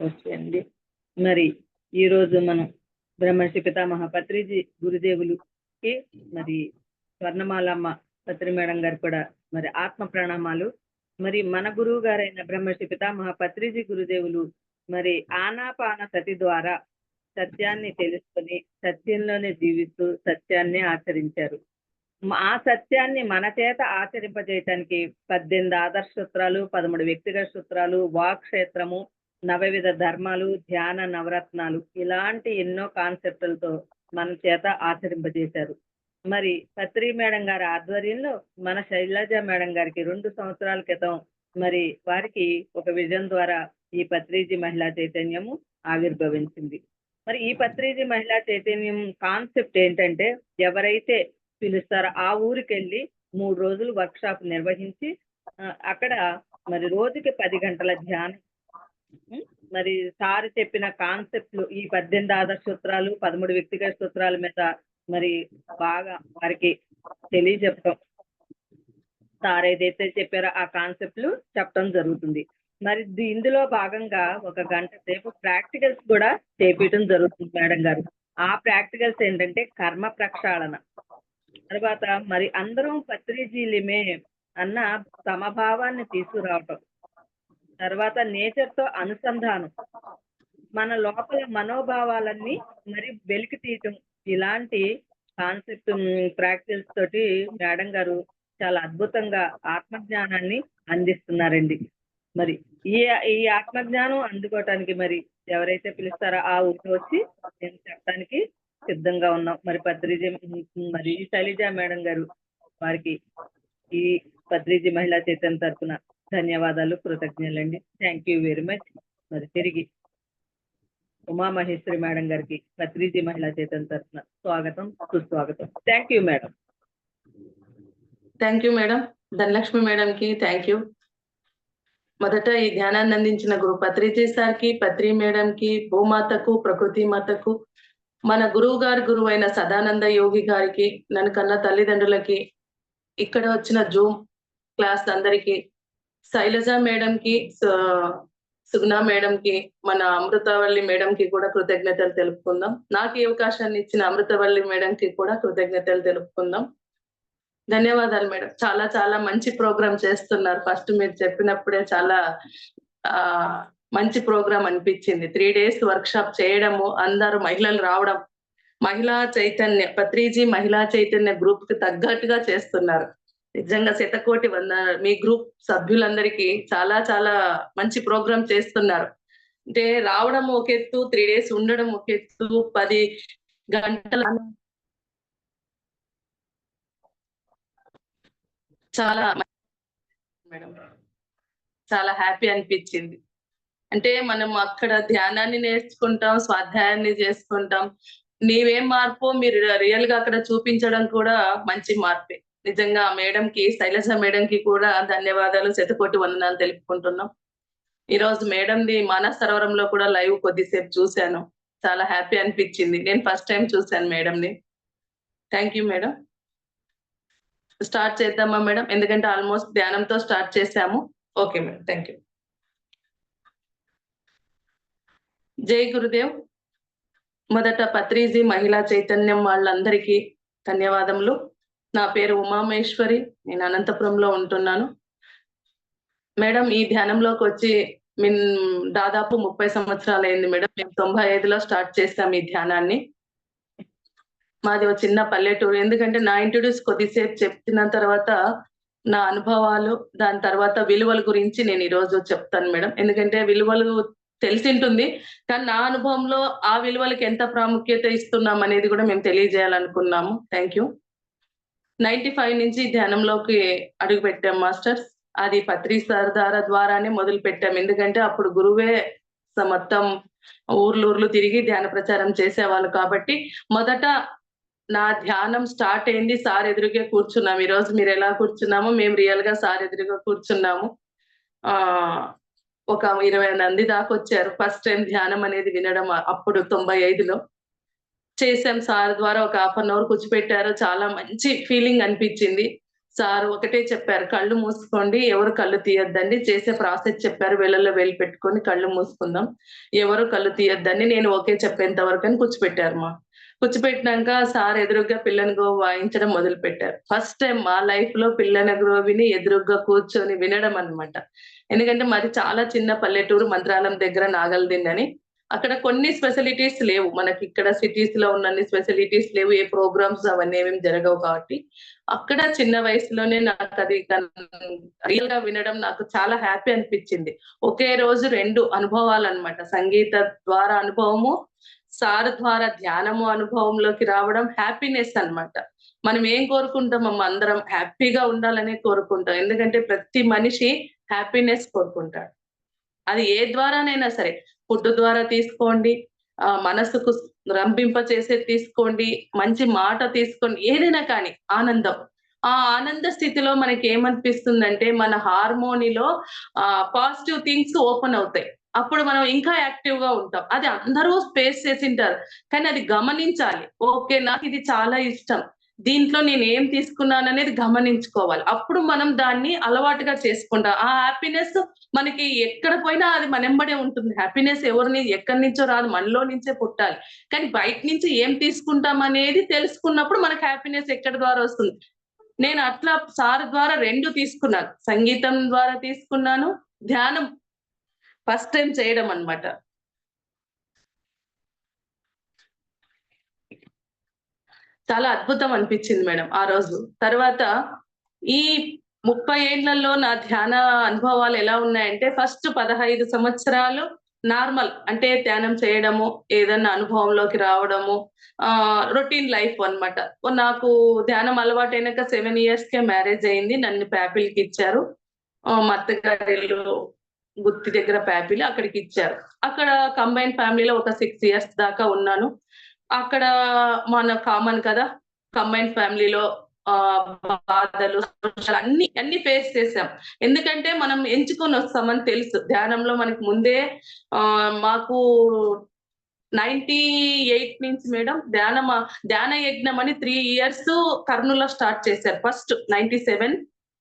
Okay అండి. మరి ఈరోజు మనం బ్రహ్మర్షి పితామహ పత్రిజీ గురుదేవులుకి మరి స్వర్ణమాలమ్మ పత్రి మేడం గారు కూడా మరి ఆత్మ ప్రణామాలు. మరి మన గురువు గారైన బ్రహ్మర్షి పితామహ పత్రిజీ గురుదేవులు మరి ఆనాపాన సతి ద్వారా సత్యాన్ని తెలుసుకొని సత్యంలోనే జీవిస్తూ సత్యాన్ని ఆచరించారు. ఆ సత్యాన్ని మన చేత ఆచరింపజేయటానికి 18 ఆదర్శ సూత్రాలు, 13 వ్యక్తిగత సూత్రాలు, వాక్ క్షేత్రము, నవవిధ ధర్మాలు, ధ్యాన నవరత్నాలు ఇలాంటి ఎన్నో కాన్సెప్టులతో మన చేత ఆచరింపజేశారు. మరి పత్రి మేడం గారి ఆధ్వర్యంలో మన శైలజ మేడం గారికి 2 సంవత్సరాల క్రితం మరి వారికి ఒక విజన్ ద్వారా ఈ పత్రిజీ మహిళా చైతన్యము ఆవిర్భవించింది. మరి ఈ పత్రిజీ మహిళా చైతన్యం కాన్సెప్ట్ ఏంటంటే, ఎవరైతే పిలుస్తారో ఆ ఊరికెళ్ళి 3 రోజులు వర్క్ షాప్ నిర్వహించి అక్కడ మరి రోజుకి 10 గంటల ధ్యానం. హ్మ్. మరి సార్ చెప్పిన కాన్సెప్ట్‌లు ఈ 18 ఆదర్శ సూత్రాలు, 13 వ్యక్తిగత సూత్రాల మీద మరి బాగా వారికి తెలియజెప్పటం. సార్ ఏదైతే చెప్పారో ఆ కాన్సెప్ట్‌లు చెప్పటం జరుగుతుంది. మరి ఇందులో భాగంగా ఒక గంట సేపు ప్రాక్టికల్స్ కూడా చేపియటం జరుగుతుంది మేడం గారు. ఆ ప్రాక్టికల్స్ ఏంటంటే కర్మ ప్రక్షాళన. తర్వాత మరి అందరం పత్రిజీలిమే అన్న సమభావాన్ని తీసుకురావటం. తర్వాత నేచర్‌తో అనుసంధానం. మన లోపల మనోభావాలన్నీ మరి వెలికి తీయటం. ఇలాంటి కాన్సెప్ట్ ప్రాక్టికల్స్ తోటి మేడం గారు చాలా అద్భుతంగా ఆత్మజ్ఞానాన్ని అందిస్తున్నారండి. మరి ఈ ఈ ఆత్మజ్ఞానం అందుకోవటానికి మరి ఎవరైతే పిలుస్తారో ఆ ఊరికి వచ్చి మేము చెప్పడానికి సిద్ధంగా ఉన్నాం. మరి పత్రిజీ మరి శైలజ మేడం గారు వారికి ఈ పత్రిజీ మహిళా చైతన్య తరపున ధన్యవాదాలు, కృతజ్ఞతలండి. Thank you very much. మరి తిరిగి ఉమామహేశ్వరి మేడం గారికి పత్రిజీ మహిళా చైతన్య తరపున స్వాగతం, సుస్వాగతం. Thank you madam. Thank you madam. Dhanalakshmi మేడంకి థ్యాంక్ యూ. మొదట ఈ ధ్యానాన్ని అందించిన గురు పత్రిజీ సార్కి, పత్రి మేడంకి, భూమాతకు, ప్రకృతి మాతకు, మన గురువైన సదానంద యోగి గారికి, నన్ను కన్న తల్లిదండ్రులకి, ఇక్కడ వచ్చిన జూమ్ క్లాస్ అందరికి, శైలజ మేడంకి, సుగుణా మేడంకి, మన అమృతవల్లి మేడంకి కూడా కృతజ్ఞతలు తెలుపుకుందాం. నాకు ఈ అవకాశాన్ని ఇచ్చిన అమృతవల్లి మేడంకి కూడా కృతజ్ఞతలు తెలుపుకుందాం. ధన్యవాదాలు మేడం. చాలా చాలా మంచి ప్రోగ్రామ్ చేస్తున్నారు. ఫస్ట్ మీరు చెప్పినప్పుడే చాలా మంచి ప్రోగ్రామ్ అనిపించింది. 3 days వర్క్ షాప్ చేయడము, అందరూ మహిళలు రావడం, మహిళా చైతన్య పత్రిజీ మహిళా చైతన్య గ్రూప్ కి తగ్గట్టుగా చేస్తున్నారు. నిజంగా శతకోటి మీ గ్రూప్ సభ్యులందరికీ చాలా చాలా మంచి ప్రోగ్రామ్ చేస్తున్నారు. అంటే రావడం ఒక ఎత్తు, 3 days ఉండడం ఒక ఎత్తు, 10 గంటల చాలా మేడం చాలా హ్యాపీ అనిపించింది. అంటే మనం అక్కడ ధ్యానాన్ని నేర్చుకుంటాం, స్వాధ్యాయాన్ని చేసుకుంటాం. నీవేం మార్పో మీరు రియల్ గా అక్కడ చూపించడం కూడా మంచి మార్పే. నిజంగా మేడంకి, శైలజ మేడంకి కూడా ధన్యవాదాలు, శతకోటి వందనాలు తెలుపుకుంటున్నాం. ఈ రోజు మేడంది మానస సరోవరంలో కూడా లైవ్ కొద్దిసేపు చూశాను. చాలా హ్యాపీ అనిపించింది. నేను ఫస్ట్ టైం చూశాను మేడంని. Thank you madam. స్టార్ట్ చేద్దామా మేడం? ఎందుకంటే ఆల్మోస్ట్ ధ్యానంతో స్టార్ట్ చేశాము. Okay madam. Thank you. జై గురుదేవ్. మొదట పత్రిజీ మహిళా చైతన్యం వాళ్ళందరికీ ధన్యవాదములు. నా పేరు ఉమామేశ్వరి. నేను అనంతపురంలో ఉంటున్నాను. మేడం ఈ ధ్యానంలోకి వచ్చి దాదాపు 30 సంవత్సరాలు అయింది మేడం. మేము 95లో స్టార్ట్ చేసాం ఈ ధ్యానాన్ని. మాది ఒక చిన్న పల్లెటూరు. ఎందుకంటే నా ఇంట్రొడ్యూస్ కొద్దిసేపు చెప్పిన తర్వాత నా అనుభవాలు, దాని తర్వాత విలువల గురించి నేను ఈ రోజు చెప్తాను మేడం. ఎందుకంటే విలువలు తెలిసింటుంది, కానీ నా అనుభవంలో ఆ విలువలకి ఎంత ప్రాముఖ్యత ఇస్తున్నాం అనేది కూడా మేము తెలియజేయాలనుకున్నాము. Thank you. 95 నుంచి ధ్యానంలోకి అడుగు పెట్టాం మాస్టర్స్. అది పత్రి సార్ ద్వారానే మొదలు పెట్టాం. ఎందుకంటే అప్పుడు గురువే మొత్తం ఊర్లు తిరిగి ధ్యాన ప్రచారం చేసేవాళ్ళు కాబట్టి మొదట నా ధ్యానం స్టార్ట్ అయింది సార్ ఎదురుగా కూర్చున్నాం. ఈ రోజు మీరు ఎలా కూర్చున్నామో మేము రియల్ గా సార్ ఎదురుగా కూర్చున్నాము. ఒక 20 మంది దాకా వచ్చారు ఫస్ట్ టైం ధ్యానం అనేది వినడం. అప్పుడు 95లో చేసాం. సార్ ద్వారా ఒక 1/2 an hour కూర్చోపెట్టారు. చాలా మంచి ఫీలింగ్ అనిపించింది. సార్ ఒకటే చెప్పారు, కళ్ళు మూసుకోండి, ఎవరు కళ్ళు తీయొద్దండి. చేసే ప్రాసెస్ చెప్పారు, వేళ్ళల్లో వేలు పెట్టుకొని కళ్ళు మూసుకుందాం, ఎవరు కళ్ళు తీయొద్దని. నేను ఓకే చెప్పేంత వరకు అని కూర్చోపెట్టారు కూర్చోపెట్టినాక సార్ ఎదురుగ్గా పిల్లని గ్రోవ్ వాయించడం మొదలు పెట్టారు. ఫస్ట్ టైం మా లైఫ్ లో పిల్లని గ్రోవిని ఎదురుగ్గా కూర్చొని వినడం అన్నమాట. ఎందుకంటే మాది చాలా చిన్న పల్లెటూరు, మంత్రాలయం దగ్గర నాగల్దిన్ అని. అక్కడ కొన్ని ఫెసిలిటీస్ లేవు, మనకి ఇక్కడ సిటీస్ లో ఉన్నన్ని ఫెసిలిటీస్ లేవు, ఏ ప్రోగ్రామ్స్ అవన్నీ ఏమేమి జరగవు. కాబట్టి అక్కడ చిన్న వయసులోనే నాకు అది రియల్ గా వినడం నాకు చాలా హ్యాపీ అనిపించింది. ఒకే రోజు 2 అనుభవాలు అన్నమాట. సంగీత ద్వారా అనుభవము, సార్ ద్వారా ధ్యానము అనుభవంలోకి రావడం, హ్యాపీనెస్ అన్నమాట. మనం ఏం కోరుకుంటామమ్మా, అందరం హ్యాపీగా ఉండాలనే కోరుకుంటాం. ఎందుకంటే ప్రతి మనిషి హ్యాపీనెస్ కోరుకుంటాడు. అది ఏ ద్వారానైనా సరే, ఫుడ్ ద్వారా తీసుకోండి, మనసుకు రంభింప చేసేది తీసుకోండి, మంచి మాట తీసుకోండి, ఏదైనా కానీ ఆనందం. ఆ ఆనంద స్థితిలో మనకి ఏమనిపిస్తుందంటే మన హార్మోనిలో పాజిటివ్ థింగ్స్ ఓపెన్ అవుతాయి. అప్పుడు మనం ఇంకా యాక్టివ్ గా ఉంటాం. అది అందరూ స్పేస్ చేసింటారు, కానీ అది గమనించాలి. ఓకే, నాకు ఇది చాలా ఇష్టం, దీంట్లో నేను ఏం తీసుకున్నాననేది గమనించుకోవాలి. అప్పుడు మనం దాన్ని అలవాటుగా చేసుకుంటాం. ఆ హ్యాపీనెస్ మనకి ఎక్కడ పోయినా అది మనెంబడే ఉంటుంది. హ్యాపీనెస్ ఎక్కడి నుంచో రాదు, మనలో నుంచే పుట్టాలి. కానీ బయట నుంచి ఏం తీసుకుంటాం అనేది తెలుసుకున్నప్పుడు మనకు హ్యాపీనెస్ ఎక్కడి ద్వారా వస్తుంది. నేను అట్లా సార్ ద్వారా 2 తీసుకున్నాను. సంగీతం ద్వారా తీసుకున్నాను, ధ్యానం ఫస్ట్ టైం చేయడం అన్నమాట. చాలా అద్భుతం అనిపించింది మేడం ఆ రోజు. తర్వాత ఈ 30 ఏళ్లలో నా ధ్యాన అనుభవాలు ఎలా ఉన్నాయంటే, ఫస్ట్ 15 సంవత్సరాలు నార్మల్, అంటే ధ్యానం చేయడము, ఏదన్నా అనుభవంలోకి రావడము, రొటీన్ లైఫ్ అన్నమాట. నాకు ధ్యానం అలవాటైనాక 7 ఇయర్స్‌కే మ్యారేజ్ అయింది. నన్ను ప్యాపిల్‌కి ఇచ్చారు. మా అత్తగారి ఇల్లు గుత్తి దగ్గర ప్యాపిల్, అక్కడికి ఇచ్చారు. అక్కడ కంబైన్ ఫ్యామిలీలో ఒక 6 ఇయర్స్ దాకా ఉన్నాను. అక్కడ మన కామన్ కదా, కంబైన్ ఫ్యామిలీలో బాధలు, సంతోషాలు అన్ని ఫేస్ చేసాం. ఎందుకంటే మనం ఎంచుకొని వస్తామని తెలుసు. ధ్యానంలో మనకి ముందే మాకు 98 నుంచి మేడం ధ్యాన యజ్ఞం అని 3 ఇయర్స్ కర్నూలులో స్టార్ట్ చేశారు. ఫస్ట్ 97,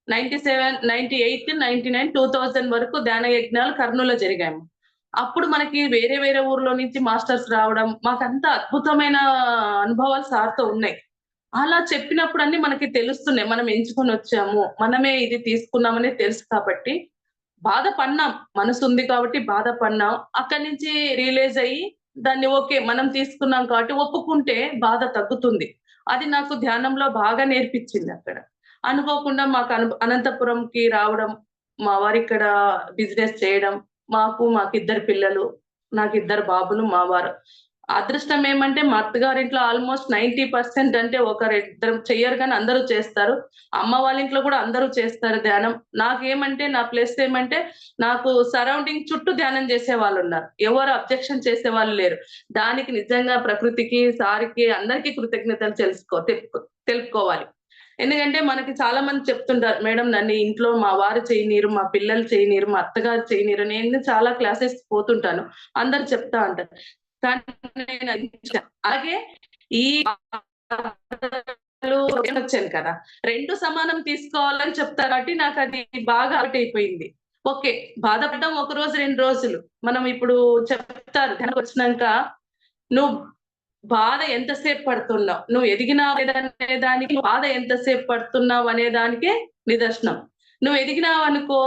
98, 99, 2000 వరకు ధ్యాన యజ్ఞాలు కర్నూలులో జరిగాయి. అప్పుడు మనకి వేరే వేరే ఊర్లో నుంచి మాస్టర్స్ రావడం, మాకంతా అద్భుతమైన అనుభవాలు సార్‌తో ఉన్నాయి. అలా చెప్పినప్పుడు అన్ని మనకి తెలుస్తున్నాయి. మనం ఎంచుకొని వచ్చాము, మనమే ఇది తీసుకున్నామని తెలుసు కాబట్టి బాధపడినాం. మనసుంది కాబట్టి బాధపడినాం. అక్కడి నుంచి రియలైజ్ అయ్యి దాన్ని ఓకే, మనం తీసుకున్నాం కాబట్టి ఒప్పుకుంటే బాధ తగ్గుతుంది. అది నాకు ధ్యానంలో బాగా నేర్పించింది అక్కడ. అనుకోకుండా మాకు అనంతపురంకి రావడం, మా వారిక్కడ బిజినెస్ చేయడం, మాకిద్దరు పిల్లలు, నాకిద్దరు బాబులు, మా వారు. అదృష్టం ఏమంటే మా అత్తగారింట్లో ఆల్‌మోస్ట్ 90% అంటే ఒకరిద్దరు చెయ్యరు గానీ అందరూ చేస్తారు. అమ్మ వాళ్ళ ఇంట్లో కూడా అందరూ చేస్తారు ధ్యానం. నాకేమంటే నా ప్లస్ ఏమంటే నాకు సరౌండింగ్ చుట్టూ ధ్యానం చేసేవాళ్ళున్నారు. ఎవరు అబ్జెక్షన్ చేసేవాళ్ళు లేరు. దానికి నిజంగా ప్రకృతికి, సార్‌కి అందరికీ కృతజ్ఞతలు తెలుపుకోవాలి. ఎందుకంటే మనకి చాలా మంది చెప్తుంటారు, మేడం నన్ను ఇంట్లో మా వారు చేయనీరు, మా పిల్లలు చేయనీరు, మా అత్తగారు చేయనీరు. నేను చాలా క్లాసెస్ పోతుంటాను, అందరూ చెప్తా ఉంటారు. కానీ నేను అలాగే ఈ వచ్చాను కదా, 2 సమానం తీసుకోవాలని చెప్తారు కాబట్టి నాకు అది బాగా అలవాటైపోయింది. ఓకే, బాధపడడం ఒక రోజు 2 రోజులు. మనం ఇప్పుడు చెప్తారు వచ్చినాక, నువ్వు బాధ ఎంతసేపు పడుతున్నావు, నువ్వు ఎదిగినావు అనే దానికి బాధ ఎంతసేపు పడుతున్నావు అనే దానికే నిదర్శనం. నువ్వు ఎదిగినావు అనుకో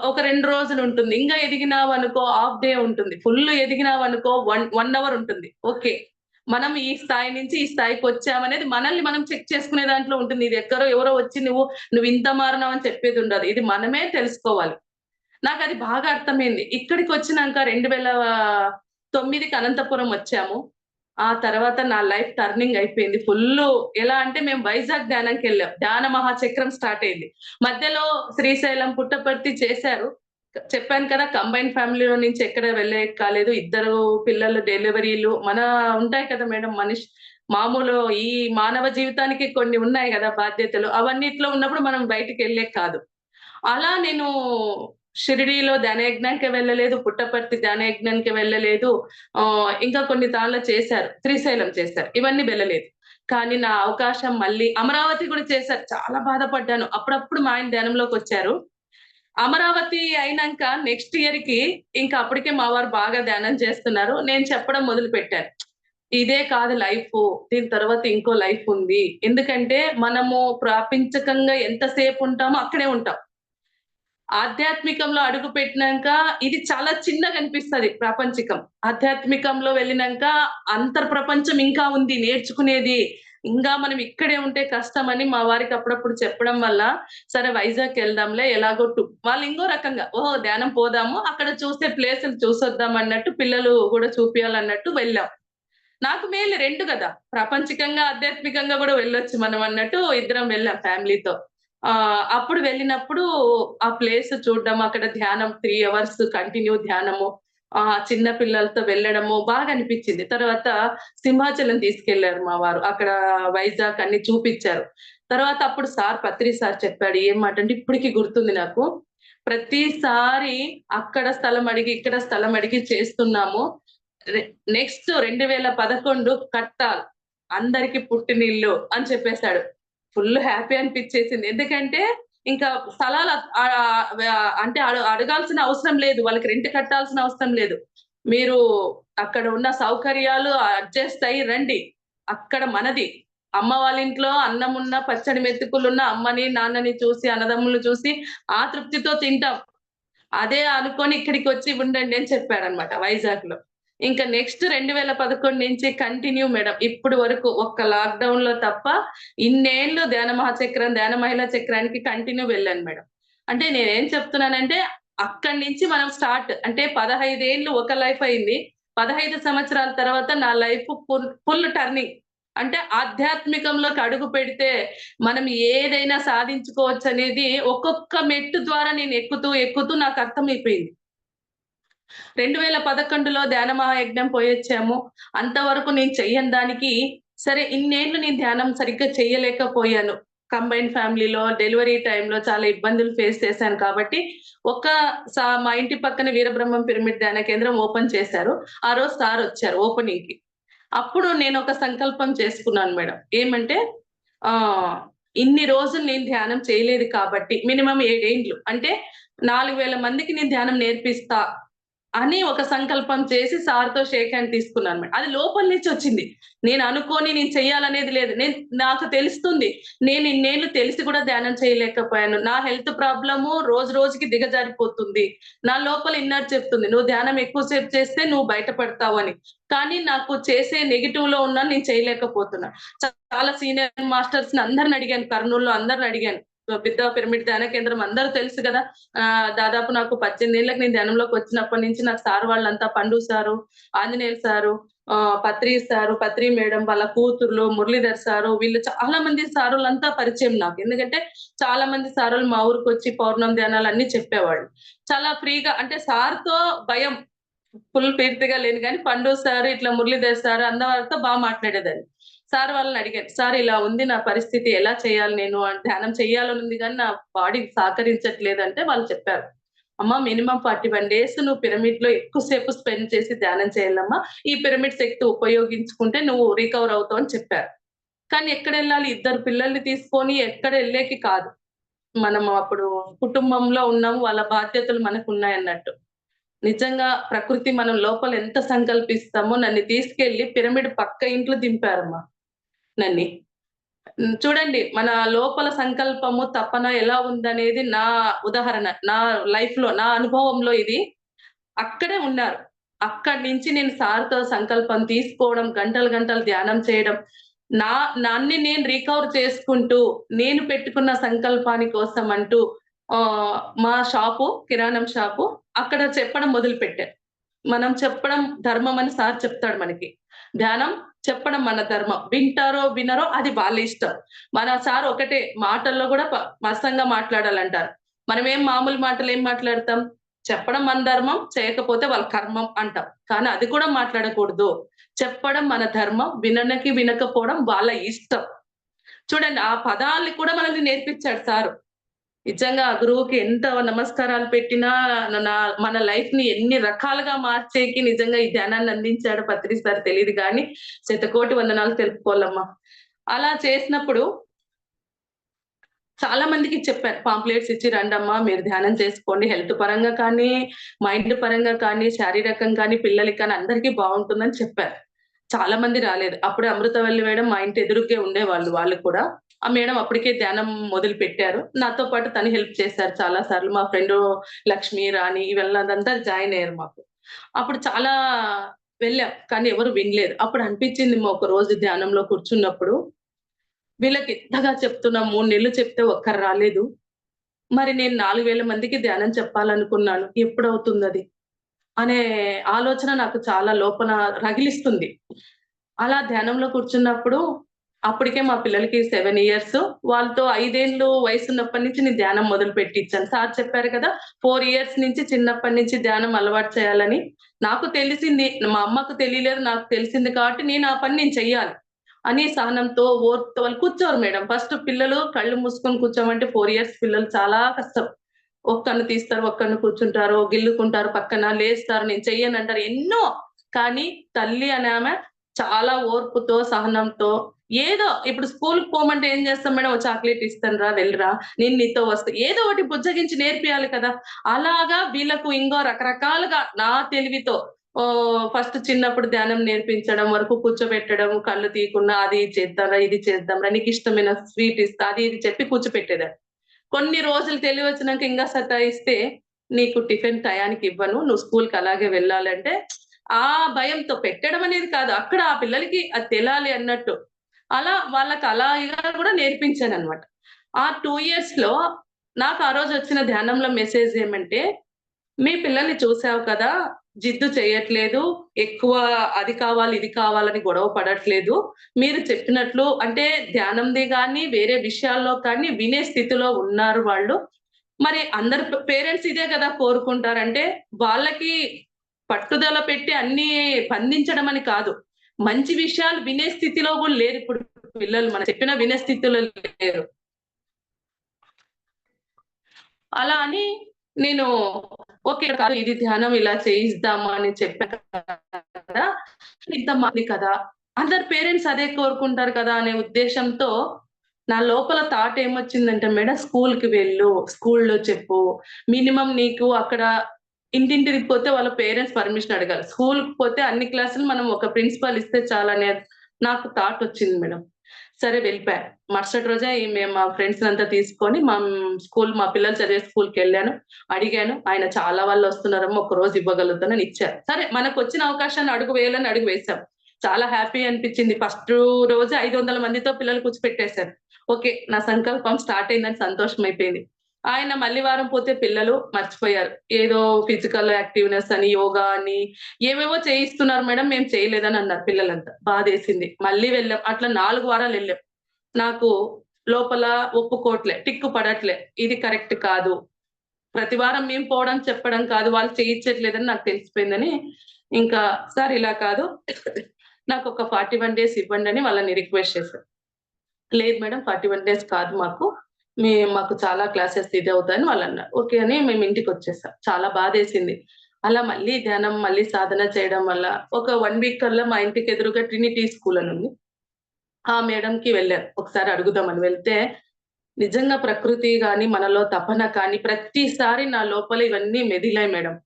ఒక 2 రోజులు ఉంటుంది. ఇంకా ఎదిగినావు అనుకో హాఫ్ డే ఉంటుంది. ఫుల్ ఎదిగినావు అనుకో 1 అవర్ ఉంటుంది. ఓకే, మనం ఈ స్థాయి నుంచి ఈ స్థాయికి వచ్చామనేది మనల్ని మనం చెక్ చేసుకునే దాంట్లో ఉంటుంది. ఇది ఎవరో వచ్చి నువ్వు ఇంత మారినావు అని చెప్పేది ఉండదు. ఇది మనమే తెలుసుకోవాలి. నాకది బాగా అర్థమైంది. ఇక్కడికి వచ్చినాక 2009కి అనంతపురం వచ్చాము. ఆ తర్వాత నా లైఫ్ టర్నింగ్ అయిపోయింది. ఎలా అంటే మేము వైజాగ్ ధ్యానంకెళ్ళాం. ధ్యాన మహాచక్రం స్టార్ట్ అయింది. మధ్యలో శ్రీశైలం, పుట్టపర్తి చేశారు. చెప్పాను కదా, కంబైన్ ఫ్యామిలీలో నుంచి ఎక్కడ కాలేదు. 2 పిల్లలు డెలివరీలు ఉంటాయి కదా మేడం, మామూలు ఈ మానవ జీవితానికి కొన్ని ఉన్నాయి కదా బాధ్యతలు. అవన్నిట్లో ఉన్నప్పుడు మనం బయటికెళ్ళేకి కాదు. అలా నేను షిరిడీలో ధ్యానయజ్ఞానికి వెళ్ళలేదు, పుట్టపర్తి ధ్యానయజ్ఞానికి వెళ్ళలేదు. ఇంకా కొన్ని తాళ్ళు చేశారు, శ్రీశైలం చేశారు. ఇవన్నీ వెళ్ళలేదు. కానీ నా అవకాశం మళ్ళీ అమరావతి కూడా చేశారు. చాలా బాధపడ్డాను. అప్పుడప్పుడు మా ఆయన ధ్యానంలోకి వచ్చారు. అమరావతి అయినాక నెక్స్ట్ ఇయర్ కి ఇంకా అప్పటికే మా వారు బాగా ధ్యానం చేస్తున్నారు. నేను చెప్పడం మొదలుపెట్టాను. ఇదే కాదు లైఫు. దీని తర్వాత ఇంకో లైఫ్ ఉంది. ఎందుకంటే మనము ప్రాపంచికంగా ఎంతసేపు ఉంటామో అక్కడే ఉంటాం. ఆధ్యాత్మికంలో అడుగు పెట్టినాక ఇది చాలా చిన్నగా అనిపిస్తది ప్రాపంచికం. ఆధ్యాత్మికంలో వెళ్ళినాక అంతర్ ప్రపంచం ఇంకా ఉంది నేర్చుకునేది. ఇంకా మనం ఇక్కడే ఉంటే కష్టమని మా వారికి అప్పుడప్పుడు చెప్పడం వల్ల, సరే వైజాగ్ ఎళ్దాంలే ఎలాగో వాళ్ళు ఇంకో రకంగా ఓహో! ధ్యానం పోదాము. అక్కడ చూసే ప్లేసులు చూసొద్దాం అన్నట్టు పిల్లలు గూడా చూపియాలన్నట్టు వెళ్ళాం. నాకు మేలు 2 గదా! ప్రాపంచికంగా, ఆధ్యాత్మికంగా గూడా వెళ్ళొచ్చు మనం అన్నట్టు ఇద్దరం వెళ్ళాం ఫ్యామిలీతో. అప్పుడు వెళ్ళినప్పుడు ఆ ప్లేస్ చూడడం, అక్కడ ధ్యానం 3 అవర్స్ కంటిన్యూ ధ్యానము. చిన్న పిల్లలతో వెళ్ళడము బాగా అనిపిచ్చింది. తర్వాత సింహాచలం తీసుకెళ్లారు మా వారు. అక్కడ వైజాగ్ అన్ని చూపిచ్చారు. తర్వాత అప్పుడు పత్రి సార్ చెప్పాడు. ఏం మాట అంటే ఇప్పటికి గుర్తుంది నాకు. ప్రతిసారి అక్కడ స్థలం అడిగి, ఇక్కడ స్థలం అడిగి చేస్తున్నాము. రె నెక్స్ట్ 2011 కట్టాల్. అందరికి పుట్టినిల్లు అని చెప్పేసాడు. Full happy అనిపిచ్చేసింది. ఎందుకంటే ఇంకా స్థలాలు అంటే అడగాల్సిన అవసరం లేదు. వాళ్ళకి రెంట్ కట్టాల్సిన అవసరం లేదు. మీరు అక్కడ ఉన్న సౌకర్యాలు అడ్జస్ట్ అయ్యి రండి. అక్కడ మనది. అమ్మ వాళ్ళ ఇంట్లో అన్నమున్న, పచ్చడి మెతుకులున్న అమ్మని, నాన్నని చూసి, అన్నదమ్ములను చూసి ఆ తృప్తితో తింటాం. అదే అనుకోని ఇక్కడికొచ్చి ఉండండి అని చెప్పాడన్నమాట వైజాగ్‌లో. ఇంకా నెక్స్ట్ 2011 నుంచి కంటిన్యూ మేడం. ఇప్పటి వరకు ఒక్క లాక్‌డౌన్‌లో తప్ప ఇన్నేళ్ళు ధ్యాన మహాచక్రం, ధ్యాన మహిళా చక్రానికి కంటిన్యూ వెళ్ళాను మేడం. అంటే నేనేం చెప్తున్నానంటే అక్కడి నుంచి మనం స్టార్ట్. అంటే 15 ఏళ్ళు ఒక లైఫ్ అయింది. 15 సంవత్సరాల తర్వాత నా లైఫ్ ఫుల్ టర్నింగ్. అంటే ఆధ్యాత్మికంలోకి అడుగు పెడితే మనం ఏదైనా సాధించుకోవచ్చనేది ఒక్కొక్క మెట్టు ద్వారా నేను ఎక్కుతూ నాకు అర్థమైపోయింది. 2011లో ధ్యాన మహాయజ్ఞం పోయొచ్చాము. అంతవరకు నేను చెయ్యని దానికి సరే ఇన్నేళ్లు నేను ధ్యానం సరిగ్గా చెయ్యలేకపోయాను. కంబైన్డ్ ఫ్యామిలీలో డెలివరీ టైమ్‌లో చాలా ఇబ్బందులు ఫేస్ చేశాను కాబట్టి, ఒక మా ఇంటి పక్కన వీరబ్రహ్మం పిరమిడ్ ధ్యాన కేంద్రం ఓపెన్ చేశారు. ఆ రోజు సారొచ్చారు ఓపెనింగ్‌కి. అప్పుడు నేనొక సంకల్పం చేసుకున్నాను మేడం. ఏమంటే ఆహ్, ఇన్ని రోజులు నేను ధ్యానం చేయలేదు కాబట్టి మినిమమ్ 7 ఏండ్లు అంటే 4000 మందికి నేను ధ్యానం నేర్పిస్తా అని ఒక సంకల్పం చేసి సార్‌తో షేక్ హ్యాండ్ తీసుకున్నాను మేడం. అది లోపల నుంచి వచ్చింది. నేను అనుకోని నేను చెయ్యాలనేది లేదు. నాకు తెలుస్తుంది. నేను ఇన్నేళ్లు తెలిసి కూడా ధ్యానం చేయలేకపోయాను. నా హెల్త్ ప్రాబ్లము రోజు రోజుకి దిగజారిపోతుంది. నా లోపల ఇన్నర్ చెప్తుంది. నువ్వు ధ్యానం ఎక్కువ సేపు చేస్తే నువ్వు బయటపడతావని. కానీ నాకు చేసే నెగెటివ్‌లో ఉన్నాను. నేను చేయలేకపోతున్నా. చాలా సీనియర్ మాస్టర్స్‌ని అందరిని అడిగాను. కర్నూల్‌లో అందరిని అడిగాను. బిద్దా పిరమిడ్ ధ్యాన కేంద్రం అందరూ తెలుసు గదా! దాదాపు నాకు 18 ఏళ్ళకి నేను ధ్యానంలోకి వచ్చినప్పటి నుంచి నాకు సార్ వాళ్ళంతా పండు సారు, ఆంజనేయులు సారు, పత్రి మేడం వాళ్ళ కూతుర్లు, మురళీధర్ సారు వీళ్ళు చాలా మంది సారులంతా పరిచయం నాకు. ఎందుకంటే చాలా మంది సారులు మా ఊరికొచ్చి పౌర్ణమి ధ్యానాలు అన్నీ చెప్పేవాళ్ళు. చాలా ఫ్రీగా అంటే సార్‌తో భయం ఫుల్ పూర్తిగా లేను గానీ పండు సారు, ఇట్లా మురళీధర్ సారు అందరితో మాట్లాడేదాన్ని. సార్ వాళ్ళని అడిగాను. సార్ ఇలా ఉంది నా పరిస్థితి ఎలా చేయాలి నేను? ధ్యానం చేయాలనుంది గానీ నా బాడీ సహకరించట్లేదంటే వాళ్ళు చెప్పారు. అమ్మ మినిమమ్ 41 డేస్ నువ్వు పిరమిడ్‌లో ఎక్కువ సేపు స్పెండ్ చేసి ధ్యానం చేయాలమ్మా. ఈ పిరమిడ్ శక్తి ఉపయోగించుకుంటే నువ్వు రికవర్ అవుతావు అని చెప్పారు. కానీ ఎక్కడెళ్ళాలి? ఇద్దరు పిల్లల్ని తీసుకొని ఎక్కడ ఎళ్ళేకి కాదు. మనం అప్పుడు కుటుంబంలో ఉన్నాము. వాళ్ళ బాధ్యతలు మనకున్నాయన్నట్టు. నిజంగా ప్రకృతి మనం లోపల ఎంత సంకల్పిస్తామో నన్ను తీసుకెళ్ళి పిరమిడ్ పక్క ఇంట్లో దింపారమ్మా నన్ని. చూడండి మన లోపల సంకల్పము, తపన ఎలా ఉందనేది నా ఉదాహరణ. నా లైఫ్‌లో, నా అనుభవంలో ఇది. అక్కడే ఉన్నారు. అక్కడి నుంచి నేను సార్‌తో సంకల్పం తీసుకోవడం, గంటలు గంటలు ధ్యానం చేయడం. నన్ను నేను రికవర్ చేసుకుంటూ, నేను పెట్టుకున్న సంకల్పాని కోసం అంటూ మా కిరాణం షాపు అక్కడ చెప్పడం మొదలుపెట్టా. మనం చెప్పడం ధర్మం అని సార్ చెప్తాడు మనకి. ధ్యానం చెప్పడం మన ధర్మం. వింటారో, వినరో అది వాళ్ళ ఇష్టం. మన సార్ ఒకటే మాటల్లో గూడా మస్తంగా మాట్లాడాలంటారు. మనమేం మామూలు మాటలు ఏం మాట్లాడతాం? చెప్పడం మన ధర్మం, చేయకపోతే వాళ్ళ కర్మం అంటాం. కానీ అది కూడా మాట్లాడకూడదు. చెప్పడం మన ధర్మం, వినకపోవడం వాళ్ళ ఇష్టం. చూడండి ఆ పదాల్ని కూడా మనకి నేర్పించాడు సారు. నిజంగా ఆ గురువుకి ఎంత నమస్కారాలు పెట్టినా మన లైఫ్‌ని ఎన్ని రకాలుగా మార్చేకి నిజంగా ఈ ధ్యానాన్ని అందించాడో పత్రి సార్ తెలీదు గానీ, శతకోటి వందనాలు తెలుపుకోవాలమ్మా. అలా చేసినప్పుడు చాలా మందికి చెప్పాను. పాంప్లెట్స్ ఇచ్చి రండమ్మా మీరు ధ్యానం చేసుకోండి. హెల్త్ పరంగా కానీ, మైండ్ పరంగా కానీ, శారీరకంగా కానీ, పిల్లలకి కానీ అందరికీ బావుంటుందని చెప్పారు. చాలా మంది రాలేదు. అప్పుడే అమృతవల్లి మేడం మా ఇంటి ఎదురుగ్గే ఉండేవాళ్ళు వాళ్ళు కూడా. ఆ మేడం అప్పటికే ధ్యానం మొదలుపెట్టారు. నాతో పాటు తను హెల్ప్ చేశారు చాలా సార్లు. మా ఫ్రెండు లక్ష్మి, రాణి వీళ్ళంతా జాయిన్ అయ్యారు మాకు. అప్పుడు చాలా వెళ్ళాం. కానీ ఎవరు వినలేదు. అప్పుడు అనిపించింది ఒక రోజు ధ్యానంలో కూర్చున్నప్పుడు వీళ్ళకి ఇంతగా చెప్తున్నా 3 నెలలు చెప్తే ఒక్కరు రాలేదు. మరి నేను 4000 మందికి ధ్యానం చెప్పాలనుకున్నాను. ఎప్పుడవుతుందది? అనే ఆలోచన నాకు చాలా లోపల రగిలిస్తుంది. అలా ధ్యానంలో కూర్చున్నప్పుడు అప్పటికే మా పిల్లలకి 7 ఇయర్స్. వాళ్ళతో 5 ఏళ్ళు వయసున్నప్పటి నుంచి నేను ధ్యానం మొదలు పెట్టిచ్చాను. సార్ చెప్పారు కదా! 4 ఇయర్స్ నుంచి చిన్నప్పటి నుంచి ధ్యానం అలవాటు చేయాలని. నాకు తెలిసింది. మా అమ్మకు తెలియలేదు. నాకు తెలిసింది కాబట్టి నేను ఆ పని నేను చెయ్యాలి. అని సహనంతో, ఓర్పుతో వాళ్ళు కూర్చోరు మేడం. ఫస్ట్ పిల్లలు కళ్ళు మూసుకొని కూర్చోమంటే 4 ఇయర్స్ పిల్లలు చాలా కష్టం. ఒక కన్ను తీస్తారు, ఒక కన్ను కూర్చుంటారు, గిల్లుకుంటారు పక్కన, లేస్తారు, నేను చెయ్యనంటారు. ఎన్నో కానీ తల్లి అనేమె చాలా ఓర్పుతో, సహనంతో ఏదో ఇప్పుడు స్కూలుకి పోమంటే ఏం చేస్తాం మేడం? ఓ చాక్లేట్ ఇస్తాను రా, వెళ్ళిరా. నేను నీతో వస్తా. ఏదో ఒకటి బుజ్జగించి నేర్పియాలి కదా! అలాగా వీళ్ళకు ఇంగో రకరకాలుగా నా తెలివితో ఫస్ట్ చిన్నప్పుడు ధ్యానం నేర్పించడం వరకు కూర్చోబెట్టడం, కళ్ళు తీయకుండా అది చేద్దాంరా, ఇది చేద్దాంరా, నీకిష్టమైన స్వీట్ ఇస్తా, అది ఇది చెప్పి కూర్చోపెట్టేదాన్ని. కొన్ని రోజులు తెలివొచ్చినాక ఇంగా సతాయిస్తే, నీకు టిఫిన్ టయానికి ఇవ్వను. నువ్వు స్కూలుకి అలాగే వెళ్ళాలంటే, ఆ భయంతో పెట్టడం అనేది కాదు. అక్కడ ఆ పిల్లలకి అది తెలాలి అన్నట్టు. అలా వాళ్ళకి అలా ఇలా కూడా నేర్పించాననమాట. ఆ 2 ఇయర్స్‌లో నాకు ఆ రోజొచ్చిన ధ్యానంలో మెసేజ్ ఏమంటే, మీ పిల్లల్ని చూసావు కదా! జిద్దు చేయట్లేదు. ఎక్కువ అది కావాలి, ఇది కావాలని గొడవ పడట్లేదు. మీరు చెప్పినట్లు అంటే ధ్యానంది గాని, వేరే విషయాల్లో కానీ వినే స్థితిలో ఉన్నారు వాళ్ళు. మరి అందరు పేరెంట్స్ ఇదే గదా కోరుకుంటారు. అంటే వాళ్ళకి పట్టుదల పెట్టి అన్నీ బంధించడం అని కాదు. మంచి విషయాలు వినే స్థితిలో గూడా లేరిప్పుడు పిల్లలు. మనం చెప్పినా వినే స్థితిలో లేరు. అలా అని నేను ఓకే. కాదు ఇది ధ్యానం ఇలా చేయిద్దామా అని చెప్పా కదా! ఇంతమంది కదా! అందరు పేరెంట్స్ అదే కోరుకుంటారు కదా! అనే ఉద్దేశంతో నా లోపల థాట్ ఏమొచ్చిందంటే మేడం స్కూలుకి వెళ్ళు. స్కూలులో చెప్పు. మినిమమ్ నీకు అక్కడ ఇంటింటికి పోతే వాళ్ళ పేరెంట్స్ పర్మిషన్ అడగాలి. స్కూలుకి పోతే అన్ని క్లాసులు మనం ఒక ప్రిన్సిపల్ ఇస్తే చాలనే నాకు థాట్ వచ్చింది మేడం. సరే వెళ్ళిపోయా. మరుసటి రోజే మేము మా ఫ్రెండ్స్‌నంతా తీసుకొని మా పిల్లలు చదివే స్కూల్‌కెళ్ళాను. అడిగాను. ఆయన చాలా వాళ్ళొస్తున్నారమ్మా ఒక్కరోజు ఇవ్వగలుగుతానని ఇచ్చారు. సరే మనకొచ్చిన అవకాశాన్ని అడుగు వేయాలని అడుగు వేశాం. చాలా హ్యాపీ అనిపిచ్చింది. ఫస్ట్ రోజే 500 మందితో పిల్లలు కూర్చోపెట్టేశారు. ఓకే. నా సంకల్పం స్టార్ట్ అయిందని సంతోషమైపోయింది. ఆయన మళ్ళీ వారం పోతే పిల్లలు మర్చిపోయారు. ఏదో ఫిజికల్ యాక్టివ్‌నెస్ అని, యోగా అని ఏవేవో చేయిస్తున్నారు మేడం మేము చేయలేదని అన్నారు పిల్లలంతా. బాధేసింది. మళ్ళీ వెళ్ళాం. అట్లా 4 వారాలెళ్ళాం. నాకు లోపల ఒప్పుకోవట్లే. టిక్కు పడట్లే. ఇది కరెక్ట్ కాదు. ప్రతి వారం మేము పోవడం, చెప్పడం కాదు. వాళ్ళు చేయించట్లేదని నాకు తెలిసిపోయిందని, ఇంకా సార్ ఇలా కాదు. నాకొక 41 డేస్ ఇవ్వండని వాళ్ళని రిక్వెస్ట్ చేశా. లేదు మేడం 41 డేస్ కాదు మాకు. మాకు చాలా క్లాసెస్ ఇదవుతాయని వాళ్ళన్నారు. ఓకే అని మేము ఇంటికొచ్చేసాం. చాలా బాధేసింది. అలా మళ్ళీ ధ్యానం, మళ్ళీ సాధన చేయడం వల్ల ఒక 1 వీక్ కల్లా మా ఇంటికి ఎదురుగా ట్రినిటీ స్కూల్ అనుంది. ఆ మేడంకి వెళ్ళాను. ఒకసారి అడుగుదామని వెళ్తే, నిజంగా ప్రకృతి గాని, మనలో తపన కానీ, ప్రతిసారి నా లోపల ఇవన్నీ మెదిలాయి మేడం.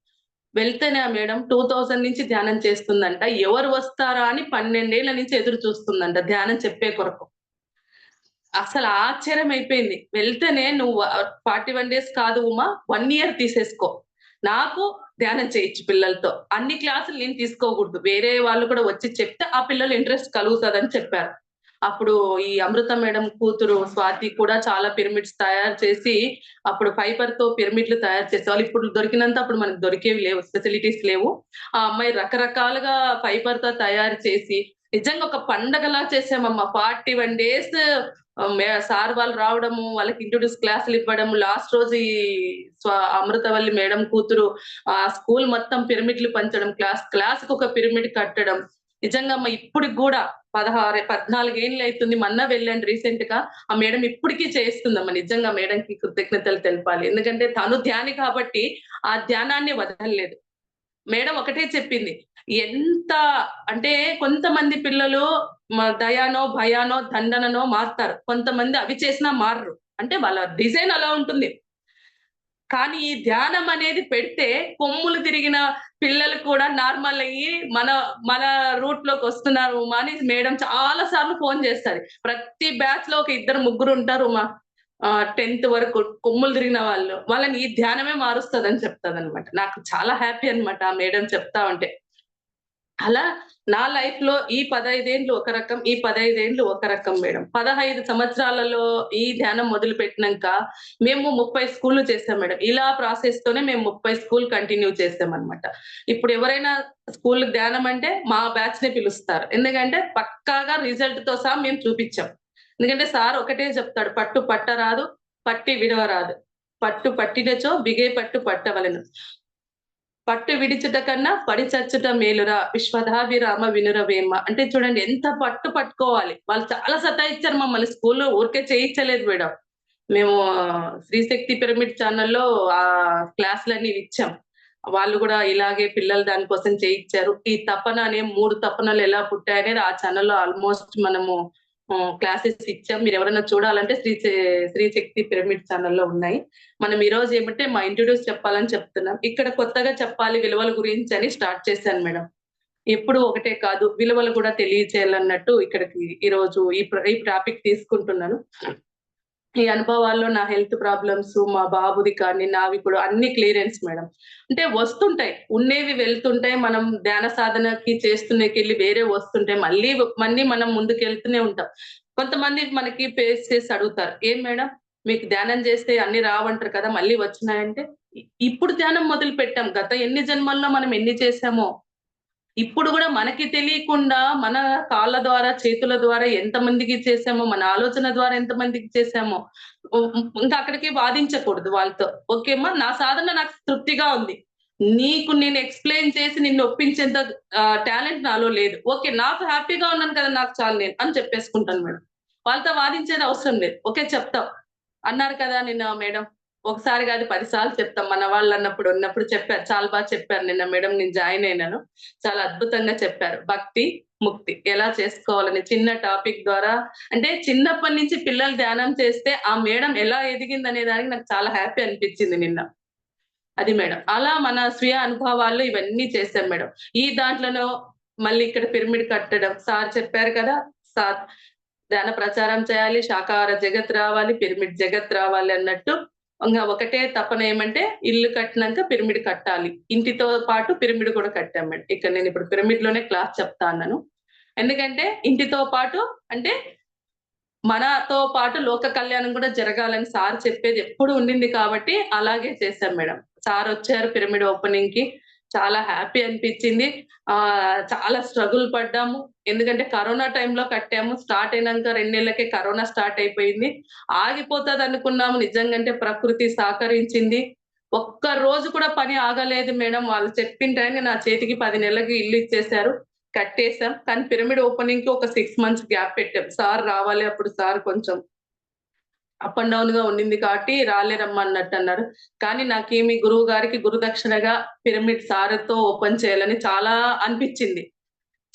వెళ్తేనే ఆ మేడం 2000 నుంచి ధ్యానం చేస్తుందంట. ఎవరు వస్తారా అని 12 ఏళ్ల నుంచి ఎదురు చూస్తుందంట ధ్యానం చెప్పే కొరకు. అసలు ఆశ్చర్యమైపోయింది. వెళ్తేనే నువ్వు 41 డేస్ కాదు ఉమా 1 ఇయర్ తీసేసుకో. నాకు ధ్యానం చేయిచ్చు పిల్లలతో. అన్ని క్లాసులు నేను తీసుకోకూడదు. వేరే వాళ్ళు కూడా వచ్చి చెప్తే ఆ పిల్లలు ఇంట్రెస్ట్ కలుగుతదని చెప్పారు. అప్పుడు ఈ అమృత మేడం కూతురు స్వాతి కూడా చాలా పిరమిడ్స్ తయారు చేసి, అప్పుడు ఫైబర్‌తో పిరమిడ్‌లు తయారు చేసేవాళ్ళు. ఇప్పుడు దొరికినంత అప్పుడు మనకు దొరికేవి లేవు. ఫెసిలిటీస్ లేవు. ఆ అమ్మాయి రకరకాలుగా ఫైబర్‌తో తయారు చేసి, నిజంగా ఒక పండగలా చేసామమ్మా. 41 డేస్ సార్ వాళ్ళు రావడము, వాళ్ళకి ఇంట్రొడ్యూస్ క్లాసులివ్వడము, లాస్ట్ రోజు ఈ అమృతవల్లి మేడం కూతురు స్కూల్ మొత్తం పిరమిడ్‌లు పంచడం, క్లాస్‌కొక పిరమిడ్ కట్టడం. నిజంగా ఇప్పటికి గూడా 14 ఏండ్లయితుంది. మొన్న వెళ్ళాను రీసెంట్‌గా. ఆ మేడం ఇప్పటికి చేస్తుందమ్మా. నిజంగా మేడంకి కృతజ్ఞతలు తెలపాలి. ఎందుకంటే తను ధ్యాని కాబట్టి, ఆ ధ్యానాన్ని వదలలేదు. మేడం ఒకటే చెప్పింది, ఎంత అంటే కొంతమంది పిల్లలు దయానో భయానో దండననో మారుతారు, కొంతమంది అవి చేసినా మారరు. అంటే వాళ్ళ డిజైన్ అలా ఉంటుంది. కానీ ఈ ధ్యానం అనేది పెడితే కొమ్ములు తిరిగిన పిల్లలు కూడా నార్మల్ అయ్యి మన మన రూట్ లోకి వస్తున్నారు అని మేడం చాలా సార్లు ఫోన్ చేస్తారు. ప్రతి బ్యాచ్ లో ఒక ఇద్దరు ముగ్గురు ఉంటారు మా 10th వరకు కొమ్ములు తిరిగిన వాళ్ళు. వాళ్ళని ఈ ధ్యానమే మారుస్తదని చెప్తాదనమాట. నాకు చాలా హ్యాపీ అన్నమాట ఆ మేడం చెప్తా ఉంటే. అలా నా లైఫ్ లో ఈ 15 ఏండ్లు ఒక రకం, ఈ 15 ఏండ్లు ఒక రకం మేడం. 15 సంవత్సరాలలో ఈ ధ్యానం మొదలుపెట్టినంక మేము 30 స్కూల్‌లు చేసాం మేడం. ఇలా ప్రాసెస్ తోనే మేము 30 స్కూల్ కంటిన్యూ చేసామన్నమాట. ఇప్పుడు ఎవరైనా స్కూల్ ధ్యానం అంటే మా బ్యాచ్‌నే పిలుస్తారు. ఎందుకంటే పక్కాగా రిజల్ట్‌తో సహా మేము చూపిచ్చాం. ఎందుకంటే సార్ ఒకటే చెప్తాడు, "పట్టు పట్టరాదు, పట్టి విడవరాదు. పట్టు పట్టినచో బిగే పట్టు పట్టవలెను. పట్టు విడిచుట కన్నా పడి చచ్చుట మేలురా విశ్వదాభిరామ వినురవేమ." అంటే చూడండి ఎంత పట్టు పట్టుకోవాలి. వాళ్ళు చాలా సతాయిచ్చారు మమ్మల్ని స్కూల్‌లో ఊరికే చేయించలేదు మేడం. మేము శ్రీశక్తి పిరమిడ్ ఛానెల్‌లో క్లాసులన్నీ ఇచ్చాం. వాళ్ళు గూడా ఇలాగే పిల్లలు దాని కోసం చేయిచ్చారు. ఈ తపన అనే 3 తపనలు ఎలా పుట్టాయనేది ఆ ఛానెల్‌లో ఆల్‌మోస్ట్ మనము క్లాసెస్ ఇచ్చాం. మీరెవరైనా చూడాలంటే శ్రీశక్తి పిరమిడ్ ఛానెల్‌లో ఉన్నాయి. మనం ఈరోజు ఏమంటే మా ఇంట్రొడ్యూస్ చెప్పాలని చెప్తున్నాం. ఇక్కడ కొత్తగా చెప్పాలి విలువల గురించని స్టార్ట్ చేశాను మేడం. ఎప్పుడు ఒకటే కాదు, విలువలు గూడా తెలియచేయాలన్నట్టు ఇక్కడికి ఈరోజు ఈ టాపిక్ తీసుకుంటున్నాను. ఈ అనుభవాల్లో నా హెల్త్ ప్రాబ్లమ్స్, మా బాబుది కానీ, నావి కూడా అన్ని క్లియరెన్స్ మేడం. అంటే వస్తుంటాయి. ఉన్నేవి వెళ్తుంటాయి. మనం ధ్యాన సాధనకి చేస్తున్నకెళ్ళి వేరే వస్తుంటాయి. మళ్ళీ మనం ముందుకెళ్తూనే ఉంటాం. కొంతమంది మనకి ఫేస్ చేసి అడుగుతారు, "ఏం మేడం మీకు ధ్యానం చేస్తే అన్ని రావంటారు కదా! మళ్ళీ వచ్చినాయంటే?" ఇప్పుడు ధ్యానం మొదలుపెట్టాం. గత ఎన్ని జన్మల్లో మనం ఎన్ని చేశామో ఇప్పుడు గూడా మనకి తెలియకుండా మన కాళ్ళ ద్వారా, చేతుల ద్వారా ఎంతమందికి చేశామో, మన ఆలోచన ద్వారా ఎంతమందికి చేశామో, ఇంకా అక్కడికి వాదించకూడదు వాళ్ళతో. ఓకే అమ్మా! నా సాధన నాకు తృప్తిగా ఉంది. నీకు నేను ఎక్స్‌ప్లెయిన్ చేసి నిన్ను ఒప్పించేంత టాలెంట్ నాలో లేదు. ఓకే. నాకు హ్యాపీగా ఉన్నాను కదా! నాకు చాలు నేను అని చెప్పేసుకుంటాను మేడం. వాళ్ళతో వాదించేది అవసరం లేదు. ఓకే చెప్తాం. అన్నారు కదా నిన్న మేడం. ఒకసారి కాదు 10 సార్లు చెప్తాం. మన ఉన్నప్పుడు చెప్పారు. చాలా చెప్పారు నిన్న మేడం నేను జాయిన్ అయినాను. చాలా అద్భుతంగా చెప్పారు. భక్తి, ముక్తి ఎలా చేసుకోవాలని చిన్న టాపిక్ ద్వారా అంటే చిన్నప్పటి నుంచి పిల్లలు ధ్యానం చేస్తే ఆ మేడం ఎలా ఎదిగిందనే దానికి నాకు చాలా హ్యాపీ అనిపించింది నిన్న. అది మేడం. అలా మన స్వీయ అనుభవాల్లో ఇవన్నీ చేశాం మేడం. ఈ దాంట్లోనో మళ్ళీ ఇక్కడ పిరమిడ్ కట్టడం సార్ చెప్పారు కదా! సార్ ధ్యాన ప్రచారం చేయాలి, శాకాహార జగత్ రావాలి, పిరమిడ్ జగత్ రావాలి అన్నట్టు ఒకటే తపన ఏమంటే ఇల్లు కట్టినంక పిరమిడ్ కట్టాలి. ఇంటితో పాటు పిరమిడ్ కూడా కట్టాం మేడం. ఇక్కడ నేను ఇప్పుడు పిరమిడ్‌లోనే క్లాస్ చెప్తా అన్నాను. ఎందుకంటే ఇంటితో పాటు అంటే మనతో పాటు లోక కళ్యాణం కూడా జరగాలని సార్ చెప్పేది ఎప్పుడు ఉండింది కాబట్టి అలాగే చేశాం మేడం. సార్ వచ్చారు పిరమిడ్ ఓపెనింగ్‌కి. చాలా హ్యాపీ అనిపించింది. చాలా స్ట్రగుల్ పడ్డాము. ఎందుకంటే కరోనా టైంలో కట్టాము. స్టార్ట్ అయినంక 2 నెలలకే కరోనా స్టార్ట్ అయిపోయింది. ఆగిపోతదనుకున్నాము. నిజంగంటే ప్రకృతి సహకరించింది. ఒక్క రోజు కూడా పని ఆగలేదు మేడం. వాళ్ళు చెప్పిన టైంకి నా చేతికి 10 నెలలకి ఇల్లు ఇచ్చేశారు. కట్టేసాం. కానీ పిరమిడ్ ఓపెనింగ్‌కి ఒక 6 మంత్స్ గ్యాప్ పెట్టాం. సార్ రావాలి అప్పుడు సార్ కొంచెం అప్ అండ్ డౌన్‌గా ఉండింది కాబట్టి రాలేరమ్మా అన్నట్టన్నారు. కానీ నాకేమి గురువు గారికి గురుదక్షిణగా పిరమిడ్ సార్‌తో ఓపెన్ చేయాలని చాలా అనిపిచ్చింది.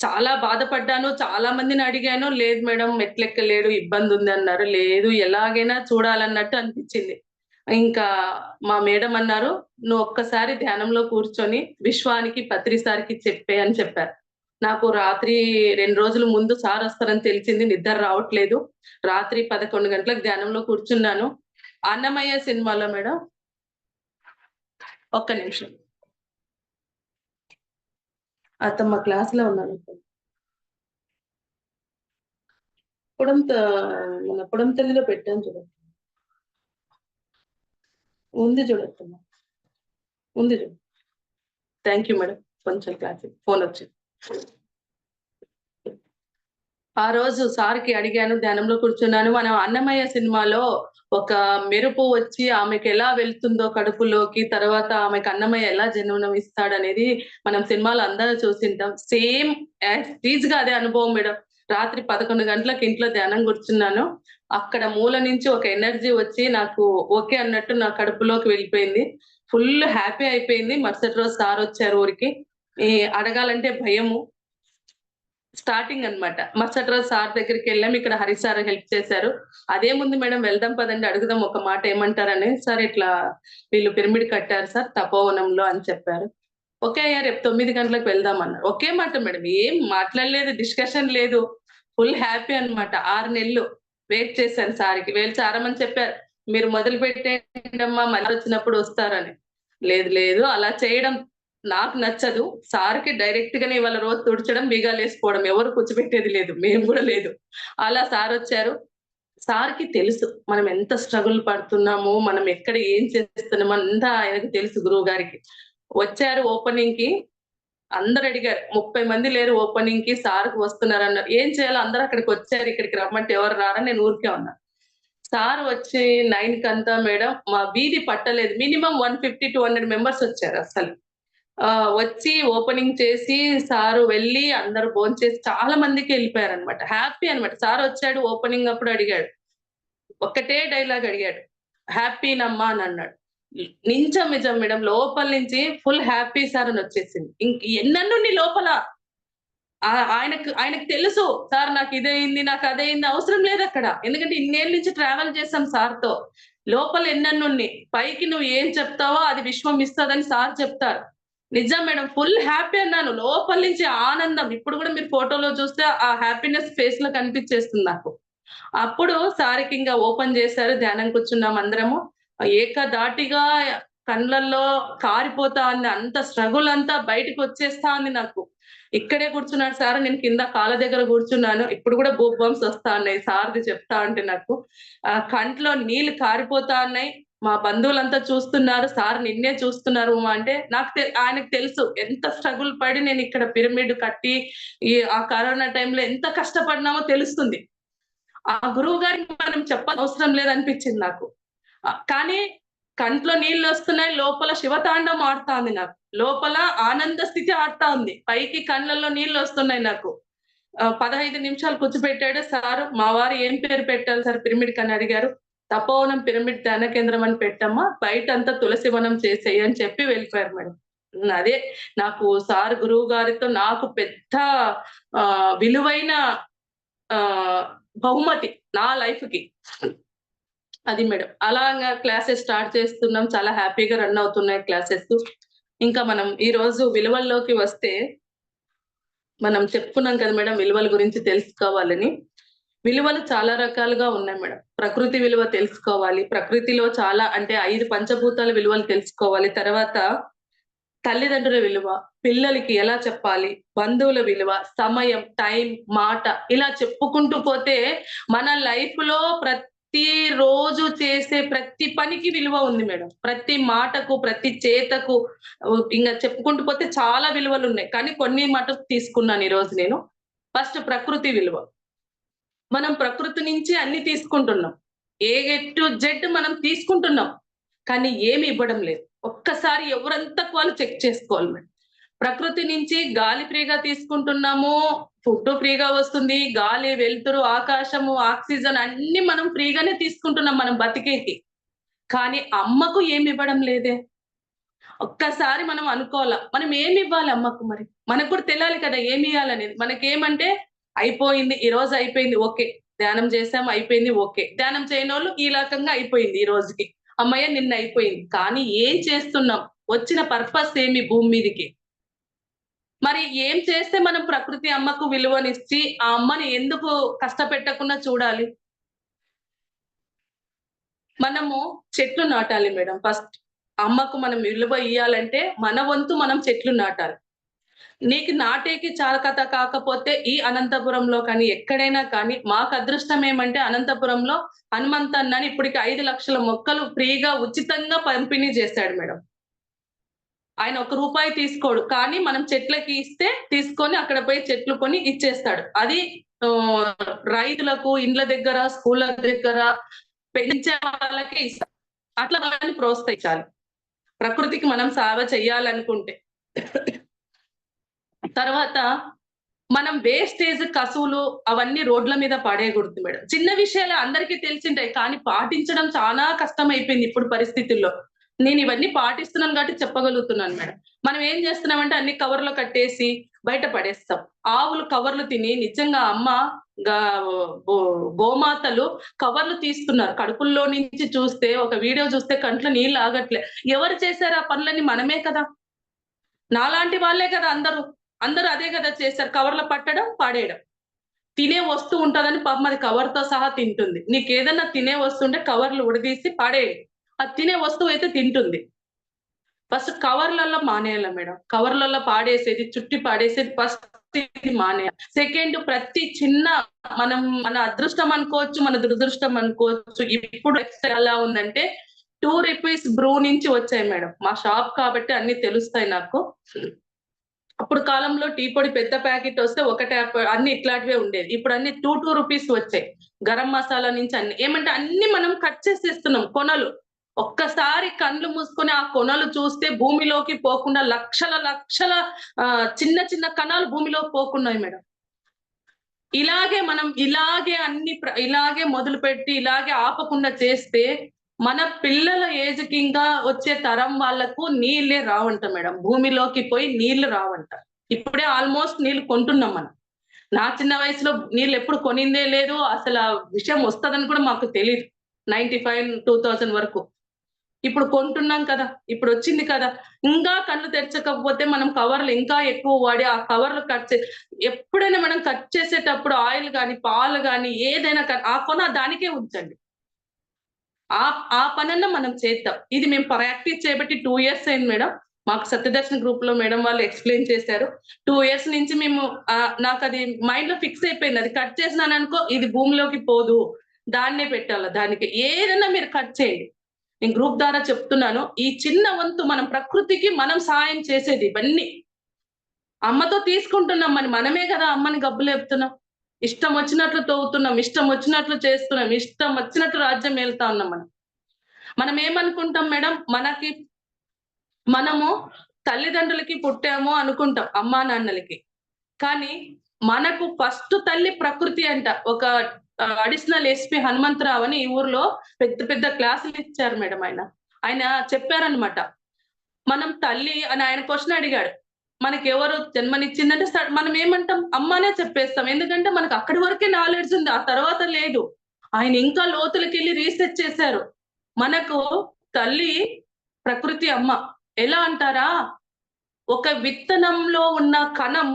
చాలా బాధపడ్డాను. చాలా మందిని అడిగాను. లేదు మేడం మెట్లెక్కలేడు ఇబ్బందుందన్నారు. లేదు ఎలాగైనా చూడాలన్నట్టు అనిపిచ్చింది. ఇంకా మా మేడం అన్నారు, "నువ్వు ఒక్కసారి ధ్యానంలో కూర్చొని విశ్వానికి, పత్రి సార్‌కి చెప్పేయి" అని చెప్పారు. నాకు రాత్రి 2 రోజుల ముందు సారొస్తారని తెలిసింది. నిద్ర రావట్లేదు. రాత్రి 11 గంటలకు ధ్యానంలో కూర్చున్నాను. 'అన్నమయ్య' సినిమాలో మేడం ఒక్క నిమిషం. అతను మా క్లాస్‌లో ఉన్నాడు. పొడంత మన పొడంతల్లిలో పెట్టాను చూడు. ఉంది చూడత్తమ్మ. ఉంది చూడు. Thank you madam. కొంచెం క్లాస్ ఫోనొచ్చింది. ఆ రోజు సార్‌కి అడిగాను. ధ్యానంలో కూర్చున్నాను. మనం 'అన్నమయ్య' సినిమాలో ఒక మెరుపు వచ్చి ఆమెకెలా వెళ్తుందో కడుపులోకి, తర్వాత ఆమెకు అన్నమయ్య ఎలా జన్మనిస్తాడనేది మనం సినిమాలో అందరూ చూసింటాం. సేమ్ యాజ్ టీజ్‌గా అదే అనుభవం మేడం. రాత్రి 11 గంటలకు ఇంట్లో ధ్యానం కూర్చున్నాను. అక్కడ మూల నుంచి ఒక ఎనర్జీ వచ్చి నాకు ఓకే అన్నట్టు నా కడుపులోకి వెళ్ళిపోయింది. ఫుల్ హ్యాపీ అయిపోయింది. మరుసటి రోజు సార్ వచ్చారు ఊరికి. అడగాలంటే భయము. స్టార్టింగ్ అన్నమాట. మరుసటి రోజు సార్ దగ్గరికి వెళ్ళాం. ఇక్కడ హరి సార్ హెల్ప్ చేశారు. అదేముంది మేడం, వెళ్దాం పదండి, అడుగుదాం ఒక మాట ఏమంటారని. సార్ ఇట్లా వీళ్ళు పిరమిడ్ కట్టారు సార్ తపోవనంలో అని చెప్పారు. ఓకే అయ్యా, రేపు 9 గంటలకు వెళ్దాం అన్నారు. ఒకే మాట మేడం, ఏం మాట్లాడలేదు, డిస్కషన్ లేదు. ఫుల్ హ్యాపీ అన్నమాట. 6 నెలలు వెయిట్ చేశాను సార్‌కి. చాలామంది చెప్పారు, మీరు మొదలు పెట్టేయండమ్మా మళ్ళీ వచ్చినప్పుడు వస్తారని. లేదు లేదు, అలా చేయడం నాకు నచ్చదు. సార్‌కి డైరెక్ట్ గానే ఇవాళ రోజు తుడచడం, బీగాలేసుకోవడం, ఎవరు కూర్చోబెట్టేది లేదు. మేము కూడా లేదు. అలా సార్ వచ్చారు. సార్‌కి తెలుసు మనం ఎంత స్ట్రగుల్ పడుతున్నామో, మనం ఎక్కడ ఏం చేస్తున్నామో అంతా ఆయనకు తెలుసు, గురువు గారికి. వచ్చారు ఓపెనింగ్‌కి. అందరూ అడిగారు. 30 మంది లేరు ఓపెనింగ్‌కి, సార్‌కి వస్తున్నారన్నారు. ఏం చేయాలో అందరూ అక్కడికి వచ్చారు. ఇక్కడికి రమ్మంటే ఎవరు రారని నేను ఊరికే ఉన్నా. సార్ వచ్చి 9 కంతా మేడం మా వీధి పట్టలేదు. మినిమమ్ 150-200 మెంబర్స్ వచ్చారు అసలు. వచ్చి ఓపెనింగ్ చేసి సారు వెళ్ళి అందరూ భోంచేసి చాలా మందికి వెళ్ళిపోయారన్నమాట. హ్యాపీ అన్నమాట. సార్ వచ్చాడు ఓపెనింగ్ అప్పుడు అడిగాడు. ఒక్కటే డైలాగ్ అడిగాడు. హ్యాపీనమ్మా అని అన్నాడు. నించం నిజం మేడం, లోపల నుంచి ఫుల్ హ్యాపీ సార్ అని వచ్చేసింది. ఎన్నన్నుండి లోపల. ఆయనకు తెలుసు సార్ నాకు ఇదయింది, నాకు అదయింది, అవసరం లేదక్కడ. ఎందుకంటే ఇన్నేళ్ల నుంచి ట్రావెల్ చేసాం సార్‌తో. లోపల ఎన్నన్నున్నాయి. పైకి నువ్వు ఏం చెప్తావో అది విశ్వం ఇస్తదని సార్ చెప్తారు. నిజం మేడం, ఫుల్ హ్యాపీ అన్నాను. లోపల నుంచి ఆనందం. ఇప్పుడు కూడా మీరు ఫోటోలో చూస్తే ఆ హ్యాపీనెస్ ఫేస్‌లో కనిపించేస్తుంది నాకు. అప్పుడు సార్‌కి ఇంగ ఓపెన్ చేశారు. ధ్యానం కూర్చున్నాం అందరము. ఏకధాటిగా కండ్లల్లో కారిపోతా ఉంది. అంత స్ట్రగుల్ అంతా బయటికొచ్చేస్తా ఉంది నాకు. ఇక్కడే కూర్చున్నాడు సార్. నేను కింద కాళ్ళ దగ్గర కూర్చున్నాను. ఇప్పుడు కూడా గూస్ బంప్స్ వస్తా ఉన్నాయి సార్‌ది చెప్తా ఉంటే నాకు. కంట్లో నీళ్లు కారిపోతా ఉన్నాయి. మా బంధువులంతా చూస్తున్నారు. సార్ నిన్నే చూస్తున్నారు ఉమా అంటే, ఆయనకు తెలుసు ఎంత స్ట్రగుల్ పడి నేను ఇక్కడ పిరమిడ్ కట్టి ఆ కరోనా టైంలో ఎంత కష్టపడినామో తెలుస్తుంది. ఆ గురువు గారికి మనం చెప్పనవసరం లేదనిపించింది నాకు. కానీ కంట్లో నీళ్లొస్తున్నాయి. లోపల శివతాండవం ఆడుతా ఉంది నాకు. లోపల ఆనంద స్థితి ఆడుతా ఉంది. పైకి కళ్ళల్లో నీళ్లొస్తున్నాయి నాకు. 15 నిమిషాలు కూర్చోబెట్టాడు సారు. మా వారు ఏం పేరు పెట్టాలి సార్ పిరమిడ్‌కి అని అడిగారు. తపోవనం పిరమిడ్ ధ్యాన కేంద్రం అని పెట్టమ్మా. బయటంతా తులసి వనం చేసేయి అని చెప్పి వెళ్ళిపోయారు మేడం. అదే నాకు సార్ గురువు గారితో నాకు పెద్ద విలువైన ఆహ్, బహుమతి నా లైఫ్‌కి. అది మేడం. అలాగా క్లాసెస్ స్టార్ట్ చేస్తున్నాం. చాలా హ్యాపీగా రన్ అవుతున్నాయి క్లాసెస్. ఇంకా మనం ఈరోజు విలువల్లోకి వస్తే, మనం చెప్పుకున్నాం కదా మేడం విలువల గురించి తెలుసుకోవాలని. విలువలు చాలా రకాలుగా ఉన్నాయి మేడం. ప్రకృతి విలువ తెలుసుకోవాలి. ప్రకృతిలో చాలా అంటే 5 పంచభూతాల విలువలు తెలుసుకోవాలి. తర్వాత తల్లిదండ్రుల విలువ, పిల్లలకి ఎలా చెప్పాలి, బంధువుల విలువ, సమయం, టైం, మాట ఇలా చెప్పుకుంటూ పోతే మన లైఫ్‌లో ప్రతి రోజు చేసే ప్రతి పనికి విలువ ఉంది మేడం. ప్రతి మాటకు, ప్రతి చేతకు ఇంగ చెప్పుకుంటూ పోతే చాలా విలువలున్నాయి. కానీ కొన్ని మటుకు తీసుకున్నాను ఈరోజు నేను. ఫస్ట్ ప్రకృతి విలువ. మనం ప్రకృతి నుంచి అన్ని తీసుకుంటున్నాం. ఏ టు జెడ్ మనం తీసుకుంటున్నాం. కానీ ఏమి ఇవ్వడం లేదు. ఒక్కసారి ఎవరంతకు వాళ్ళు చెక్ చేసుకోవాలి మేడం. ప్రకృతి నుంచి గాలి ఫ్రీగా తీసుకుంటున్నాము. ఫుడ్ ఫ్రీగా వస్తుంది. గాలి, వెలుతురు, ఆకాశము, ఆక్సిజన్ అన్నీ మనం ఫ్రీగానే తీసుకుంటున్నాం మనం బతికేకి. కానీ అమ్మకు ఏమి ఇవ్వడం లేదే. ఒక్కసారి మనం అనుకోవాలా. మనం ఏమివ్వాలి అమ్మకు మరి? మనకు కూడా తెలియాలి కదా ఏమియ్యాలనేది. మనకేమంటే అయిపోయింది. ఈ రోజు అయిపోయింది. ఓకే. ధ్యానం చేసాం అయిపోయింది. ఓకే. ధ్యానం చేయనోళ్ళు ఈ రకంగా అయిపోయింది ఈ రోజుకి. హమ్మయ్య! నిన్న అయిపోయింది. కానీ ఏం చేస్తున్నాం? వచ్చిన పర్పస్ ఏమి భూమి మీదకి? మరి ఏం చేస్తే మనం ప్రకృతి అమ్మకు విలువనిచ్చి, ఆ అమ్మని ఎందుకు కష్టపెట్టకుండా చూడాలి? మనము చెట్లు నాటాలి మేడం ఫస్ట్. అమ్మకు మనం విలువ ఇయ్యాలంటే మన వంతు మనం చెట్లు నాటాలి. నీకు నాటేకి చాకత కాకపోతే ఈ అనంతపురంలో కానీ, ఎక్కడైనా కానీ మాకు అదృష్టం ఏమంటే అనంతపురంలో హనుమంతన్న అని ఇప్పటికి 5 లక్షల మొక్కలు ఫ్రీగా ఉచితంగా పంపిణీ చేశాడు మేడం. ఆయన ఒక్క రూపాయి తీసుకోడు. కానీ మనం చెట్లకి ఇస్తే తీసుకొని అక్కడ పోయి చెట్లు కొని ఇచ్చేస్తాడు. అది రైతులకు, ఇండ్ల దగ్గర, స్కూళ్ళ దగ్గర పెంచే వాళ్ళకే ఇస్తాం. అట్లా వాళ్ళని ప్రోత్సహించాలి. ప్రకృతికి మనం సేవ చేయాలనుకుంటే. తర్వాత మనం వేస్టేజ్ కసువులు అవన్నీ రోడ్ల మీద పడేయకూడదు మేడం. చిన్న విషయాలే అందరికీ తెలిసింటాయి. కానీ పాటించడం చాలా కష్టమైపోయింది ఇప్పుడు పరిస్థితుల్లో. నేను ఇవన్నీ పాటిస్తున్నాను కాబట్టి చెప్పగలుగుతున్నాను మేడం. మనం ఏం చేస్తున్నామంటే అన్ని కవర్లో కట్టేసి బయట పడేస్తాం. ఆవులు కవర్లు తిని నిజంగా అమ్మ గోమాతలు కవర్లు తీస్తున్నారు. కడుపుల్లో నుంచి చూస్తే ఒక వీడియో చూస్తే కంట్లో నీళ్ళు ఆగట్లే. ఎవరు చేశారు ఆ పనులన్నీ? మనమే కదా. నాలాంటి వాళ్ళే కదా అందరూ. అందరూ అదే కదా చేశారు. కవర్లో పట్టడం, పడేయడం. తినే వస్తువు ఉంటదని పాపం అది కవర్‌తో సహా తింటుంది. నీకేదన్నా తినే వస్తువు ఉంటే కవర్లు ఉడదీసి పడేయి. అది తినే వస్తువు అయితే తింటుంది. First కవర్‌లలో మానేయాల madam. కవర్‌లలో పాడేసేది, చుట్టి పాడేసేది ఫస్ట్ ఇది మానేయాలి. సెకండ్ ప్రతి చిన్న మనం మన అదృష్టం అనుకోవచ్చు, మన దురదృష్టం అనుకోవచ్చు. ఇప్పుడు ఎలా ఉందంటే ₹2 బ్రూ నుంచి వచ్చాయి మేడం. మా షాప్ కాబట్టి అన్నీ తెలుస్తాయి నాకు. అప్పుడు కాలంలో టీ పొడి పెద్ద ప్యాకెట్ వస్తే ఒకటే అన్ని ఇట్లాంటివే ఉండేది. ఇప్పుడు అన్ని రూ. 2 వచ్చాయి. గరం మసాలా నుంచి అన్ని. ఏమంటే అన్ని మనం కట్ చేసేస్తున్నాం కొనలు. ఒక్కసారి కళ్ళు మూసుకొని ఆ కొనలు చూస్తే భూమిలోకి పోకుండా లక్షల లక్షల చిన్న చిన్న కణాలు భూమిలోకి పోకున్నాయి మేడం. ఇలాగే మొదలుపెట్టి ఇలాగే ఆపకుండా చేస్తే మన పిల్లల ఏజ్‌కి ఇంకా వచ్చే తరం వాళ్ళకు నీళ్ళే రావంట మేడం. భూమిలోకి పోయి నీళ్లు రావంట. ఇప్పుడే ఆల్‌మోస్ట్ నీళ్లు కొంటున్నాం మనం. నా చిన్న వయసులో నీళ్ళెప్పుడు కొనిందే లేదు. అసల ఆ విషయం వస్తదని కూడా మాకు తెలీదు. 95, 2000 వరకు. ఇప్పుడు కొంటున్నాం కదా! ఇప్పుడొచ్చింది కదా! ఇంకా కళ్ళు తెరచకపోతే మనం కవర్లు ఇంకా ఎక్కువ వాడి ఆ కవర్లు ఎప్పుడైనా మనం కట్ చేసేటప్పుడు ఆయిల్ గాని, పాలు గాని ఏదైనా ఆ కొన దానికే ఉంచండి. ఆ పనన్నా మనం చేద్దాం. ఇది మేము ప్రాక్టీస్ చేయబట్టి 2 ఇయర్స్ అయింది మేడం. మాకు సత్యదర్శన్ గ్రూప్‌లో మేడం వాళ్ళు ఎక్స్‌ప్లెయిన్ చేశారు. 2 ఇయర్స్ నుంచి మేము నాకది మైండ్‌లో ఫిక్స్ అయిపోయింది. అది కట్ చేసినాననుకో ఇది భూమిలోకి పోదు. దాన్నే పెట్టాల దానికి. ఏదన్నా మీరు కట్ చేయండి. నేను గ్రూప్ ద్వారా చెప్తున్నాను. ఈ చిన్న వంతు మనం ప్రకృతికి మనం సాయం చేసేది ఇవన్నీ. అమ్మతో తీసుకుంటున్నాం మనమే కదా అమ్మని గబ్బులేపుతున్నాం. ఇష్టం వచ్చినట్లు తవ్వుతున్నాం, ఇష్టం వచ్చినట్లు చేస్తున్నాం, ఇష్టం వచ్చినట్లు రాజ్యం ఏలుతా ఉన్నాం మనం. మనం ఏమనుకుంటాం మేడం, మనము తల్లిదండ్రులకి పుట్టాము అనుకుంటాం అమ్మా నాన్నలకి. కానీ మనకు ఫస్ట్ తల్లి ప్రకృతి అంట. ఒక అడిషనల్ ఎస్పీ హనుమంతరావు అని ఈ ఊర్లో పెద్ద పెద్ద క్లాసులు ఇచ్చారు మేడం ఆయన. ఆయన చెప్పారనమాట. మనం తల్లి అని ఆయన క్వెషన్ అడిగాడు. మనకెవరు జన్మనిచ్చిందంటే మనం ఏమంటాం? అమ్మ అనే చెప్పేస్తాం. ఎందుకంటే మనకు అక్కడి వరకే నాలెడ్జ్ ఉంది. ఆ తర్వాత లేదు. ఆయన ఇంకా లోతులకెళ్ళి రీసెర్చ్ చేశారు. మనకు తల్లి ప్రకృతి అమ్మ. ఎలా అంటారా? ఒక విత్తనంలో ఉన్న కణం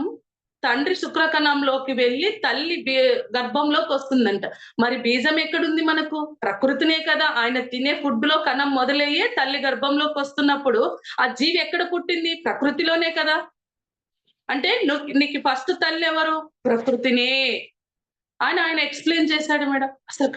తండ్రి శుక్రకణంలోకి వెళ్లి తల్లి గర్భంలోకొస్తుందంట. మరి బీజం ఎక్కడుంది మనకు? ప్రకృతినే కదా! ఆయన తినే ఫుడ్‌లో కణం మొదలయ్యే తల్లి గర్భంలోకొస్తున్నప్పుడు ఆ జీవి ఎక్కడ పుట్టింది? ప్రకృతిలోనే కదా! అంటే నీకు ఫస్ట్ తల్లెవరు? ప్రకృతినే అని ఆయన ఎక్స్‌ప్లెయిన్ చేశాడు మేడం. అసలు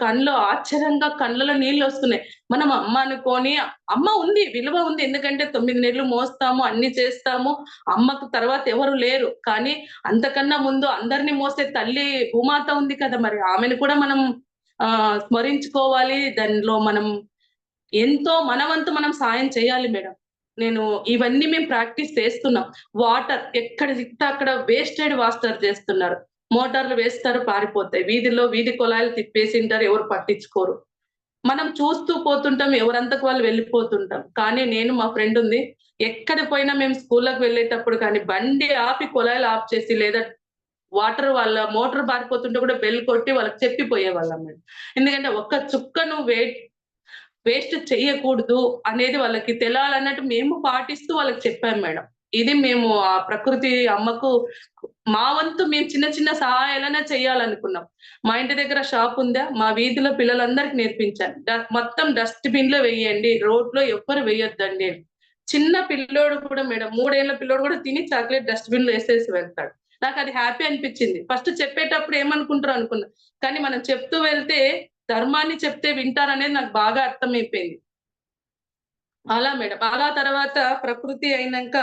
ఆశ్చర్యంగా కళ్ళలో నీళ్లొస్తున్నాయి. మనం అమ్మ అనుకోని అమ్మ ఉంది, విలువ ఉంది. ఎందుకంటే 9 నెలలు మోస్తాము, అన్ని చేస్తాము. అమ్మకు తర్వాత ఎవరు లేరు. కానీ అంతకన్నా ముందు అందరిని మోసే తల్లి భూమాత ఉంది కదా! మరి ఆమెను కూడా మనం స్మరించుకోవాలి. దానిలో మనం ఎంతో మన వంతు మనం సాయం చేయాలి మేడం. ఇవన్నీ మేము ప్రాక్టీస్ చేస్తున్నాం. వాటర్ ఎక్కడ దిక్కితే అక్కడ వేస్టెడ్ వాటర్ చేస్తున్నారు. మోటార్లు వేస్తారు పారిపోతాయి. వీధి కొలాయిలు తిప్పేసింటారు. ఎవరు పట్టించుకోరు. మనం చూస్తూ పోతుంటాం. ఎవరంతకు వాళ్ళు వెళ్ళిపోతుంటాం. కానీ మా ఫ్రెండ్ ఉంది. ఎక్కడ పోయినా మేము స్కూల్‌కి వెళ్ళేటప్పుడు కానీ బండి ఆపి కొలాయిలు ఆఫ్ చేసి లేదా వాళ్ళ మోటార్ పారిపోతుంటే కూడా బెల్ కొట్టి వాళ్ళకి చెప్పిపోయేవాళ్ళం మేము. ఎందుకంటే ఒక్క చుక్కను వేస్ట్ చెయ్యకూడదు అనేది వాళ్ళకి తెలాలన్నట్టు మేము పాటిస్తూ వాళ్ళకి చెప్పాం మేడం. ఇది మేము ఆ ప్రకృతి అమ్మకు మా వంతు మేము చిన్న చిన్న సహాయాలైనా చేయాలనుకున్నాం. మా ఇంటి దగ్గర షాప్ ఉందా, మా వీధిలో పిల్లలందరికి నేర్పించాను. మొత్తం డస్ట్‌బిన్‌లో వెయ్యండి. రోడ్‌లో ఎవ్వరు వేయొద్దండి. చిన్న పిల్లోడు కూడా మేడం 3 ఏళ్ల పిల్లోడు కూడా తిని చాక్లేట్ డస్ట్‌బిన్‌లో ఏసేసి వెళ్తాడు. నాకది హ్యాపీ అనిపిచ్చింది. ఫస్ట్ చెప్పేటప్పుడు ఏమనుకుంటారో అనుకున్నా. కానీ మనం చెప్తూ వెళ్తే ధర్మాన్ని చెప్తే వింటారనేది నాకు బాగా అర్థమైపోయింది. అలా మేడం. అలా తర్వాత ప్రకృతి అయినంక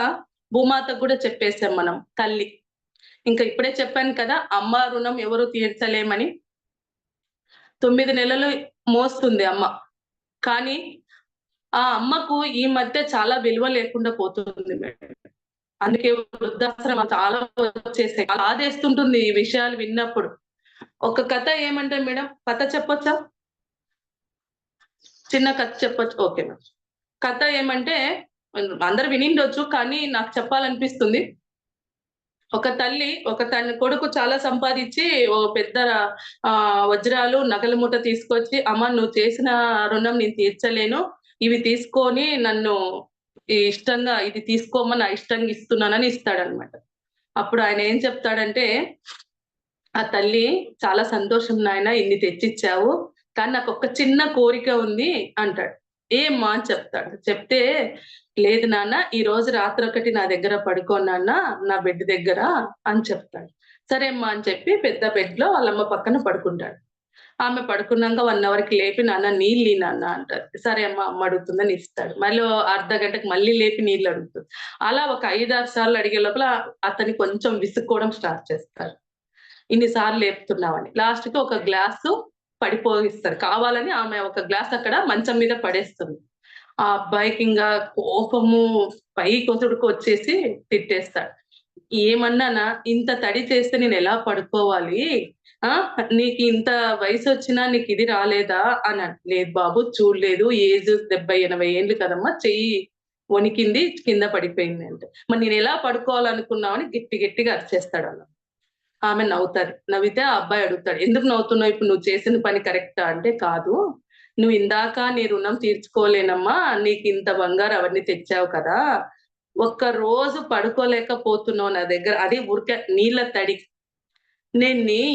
భూమాతకు గూడా చెప్పేసాం మనం తల్లి. ఇంకా ఇప్పుడే చెప్పాను కదా! అమ్మ రుణం ఎవరు తీర్చలేమని. 9 నెలలు మోస్తుంది అమ్మ. కానీ ఆ అమ్మకు ఈ మధ్య చాలా విలువ లేకుండా పోతుంది మేడం. అందుకే వృద్ధాశ్రమాలు చాలా వచ్చేసాయి. బాధేస్తుంటుంది ఈ విషయాలు విన్నప్పుడు. ఒక కథ ఏమంటే మేడం, కథ చెప్పొచ్చా? చిన్న కథ చెప్పొచ్చు. Okay madam. కథ ఏమంటే అందరు వినిండొచ్చు, కానీ నాకు చెప్పాలనిపిస్తుంది. ఒక తల్లి తన కొడుకు చాలా సంపాదించి ఓ పెద్ద వజ్రాలు నగల మూట తీసుకొచ్చి, అమ్మ నువ్వు చేసిన రుణం నేను తీర్చలేను, ఇవి తీసుకొని నన్ను ఇష్టంగా ఇది తీసుకోమని నా ఇష్టంగా ఇస్తున్నానని ఇస్తాడనమాట. అప్పుడు ఆయన ఏం చెప్తాడంటే, ఆ తల్లి చాలా సంతోషం నాయన ఇన్ని తెచ్చిచ్చావు, కానీ నాకు ఒక చిన్న కోరిక ఉంది అంటాడు. ఏమ్మా అని చెప్తాడు. చెప్తే, లేదు నాన్న ఈ రోజు రాత్రి ఒకటి నా దగ్గర పడుకో నాన్న, నా బెడ్ దగ్గర అని చెప్తాడు. సరే అమ్మా అని చెప్పి పెద్ద బెడ్ లో వాళ్ళమ్మ పక్కన పడుకుంటాడు. ఆమె పడుకున్నాక 1 అవర్‌కి లేపి నాన్న నీళ్ళు ఇయ్యి నాన్న అంటారు. సరే అమ్మ, అమ్మ అడుగుతుందని ఇస్తాడు. మళ్ళీ ఓ అర్ధ గంటకి మళ్ళీ లేపి నీళ్ళు అడుగుతుంది. అలా ఒక 5, 6 సార్లు అడిగే లోపల అతన్ని కొంచెం విసుక్కోవడం స్టార్ట్ చేస్తారు. ఇన్ని సార్లు లేపుతున్నావని. లాస్ట్‌కి ఒక గ్లాసు పడిపోయిస్తారు. కావాలని ఆమె ఒక గ్లాస్ అక్కడ మంచం మీద పడేస్తుంది. ఆ అబ్బాయికి ఇంగా కోపము పైకొతుడుకొచ్చేసి తిట్టేస్తాడు. ఏమన్నానా? ఇంత తడి చేస్తే నేనెలా పడుకోవాలి? ఆ! నీకు ఇంత వయసొచ్చినా నీకిది రాలేదా? అన్నాడు. లేదు బాబు చూడలేదు. ఏజ్ 70, 80 ఏండ్లు కదమ్మా! చెయ్యి వణికింది కింద పడిపోయింది అంటే. మరి నేనెలా పడుకోవాలనుకున్నావు అని గట్టిగా అరిచేస్తాడలా. ఆమె నవ్వుతది. నవ్వితే ఆ అబ్బాయి అడుగుతాడు. "ఎందుకు నవ్వుతున్నావు? ఇప్పుడు నువ్వు చేసిన పని కరెక్టా?" అంటే, "కాదు. నువ్వు ఇందాక నీ రుణం తీర్చుకోలేనమ్మా. నీకింత బంగారం అవన్నీ తెచ్చావు కదా! ఒక్క రోజు పడుకోలేకపోతున్నావు నా దగ్గర. అది ఊరికే నీళ్ళ తడి.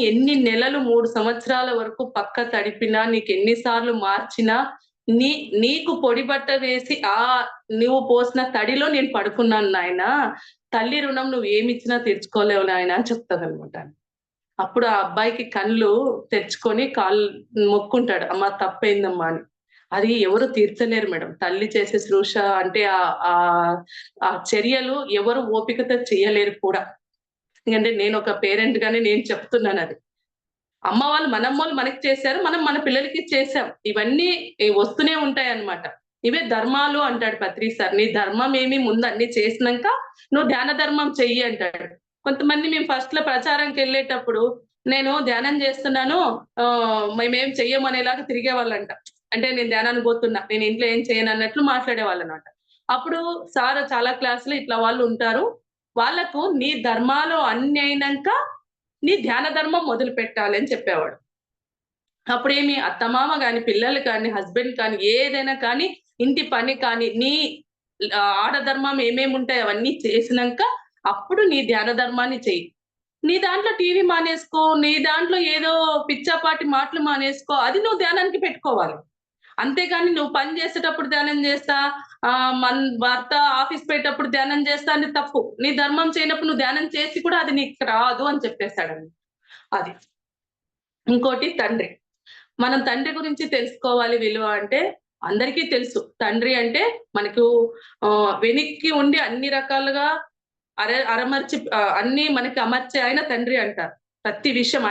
ఎన్ని నెలలు 3 సంవత్సరాల వరకు తడిపినా, నీకెన్ని సార్లు మార్చినా, నీ నీకు పొడి బట్ట వేసి నువ్వు పోసిన తడిలో నేను పడుకున్నాను నాయనా. తల్లి రుణం నువ్వేమిచ్చినా తీర్చుకోలేవు నాయనా" అని చెప్తదనమాట. అప్పుడు ఆ అబ్బాయికి కళ్ళు తెరుచుకొని మొక్కుంటాడు. "అమ్మ తప్పయిందమ్మా" అని. అది ఎవరు తీర్చలేరు మేడం. తల్లి చేసే శుశ్రూష అంటే ఆ చర్యలు ఎవరు ఓపికతో చేయలేరు కూడా. ఎందుకంటే నేనొక పేరెంట్ గానే నేను చెప్తున్నానది. అమ్మ వాళ్ళు మనమ్మోళ్ళు మనకి చేశారు. మనం మన పిల్లలకి చేశాం. ఇవన్నీ వస్తూనే ఉంటాయన్నమాట. ఇవే ధర్మాలు అంటాడు పత్రి సార్. నీ ధర్మం ఏమి ముందు అన్ని చేసినంక నువ్వు ధ్యాన ధర్మం చెయ్యి అంటాడు. కొంతమంది మేము ఫస్ట్‌లో ప్రచారంకెళ్ళేటప్పుడు నేను ధ్యానం చేస్తున్నాను, మేమేం చెయ్యము అనేలాగా తిరిగేవాళ్ళంట. అంటే నేను ధ్యానానికి పోతున్నా, నేను ఇంట్లో ఏం చేయనన్నట్లు మాట్లాడేవాళ్ళనమాట. అప్పుడు సార్ చాలా క్లాస్‌లో ఇట్లా వాళ్ళుంటారు. వాళ్ళకు నీ ధర్మాలు అన్ని అయినంక నీ ధ్యాన ధర్మం మొదలుపెట్టాలి అని చెప్పేవాడు. అప్పుడేమి అత్తమామ గాని, పిల్లలు కానీ, హస్బెండ్ కానీ, ఏదైనా కానీ, ఇంటి పని కానీ, నీ ఆడధర్మం ఏమేముంటాయో అవన్నీ చేసినంక, అప్పుడు నీ ధ్యాన ధర్మాన్ని చెయ్యి. నీ దాంట్లో టీవీ మానేసుకో, నీ దాంట్లో ఏదో పిచ్చాపాటి మాటలు మానేసుకో, అది నువ్వు ధ్యానానికి పెట్టుకోవాలి. అంతేగాని నువ్వు పని చేసేటప్పుడు ధ్యానం చేస్తా, భర్త ఆఫీస్ పోయేటప్పుడు ధ్యానం చేస్తా అంటే తప్పు. నీ ధర్మం చేయనప్పుడు నువ్వు ధ్యానం చేసి కూడా అది నీకు రాదు అని చెప్పేసాడండి. అది. ఇంకోటి తండ్రి. మనం తండ్రి గురించి తెలుసుకోవాలి విలువ అంటే, అందరికీ తెలుసు. తండ్రి అంటే మనకు వెనక్కి ఉండి అన్ని రకాలుగా అరమర్చి అన్నీ మనకి అమర్చే ఆయన తండ్రి అంటారు. ప్రతి విషయం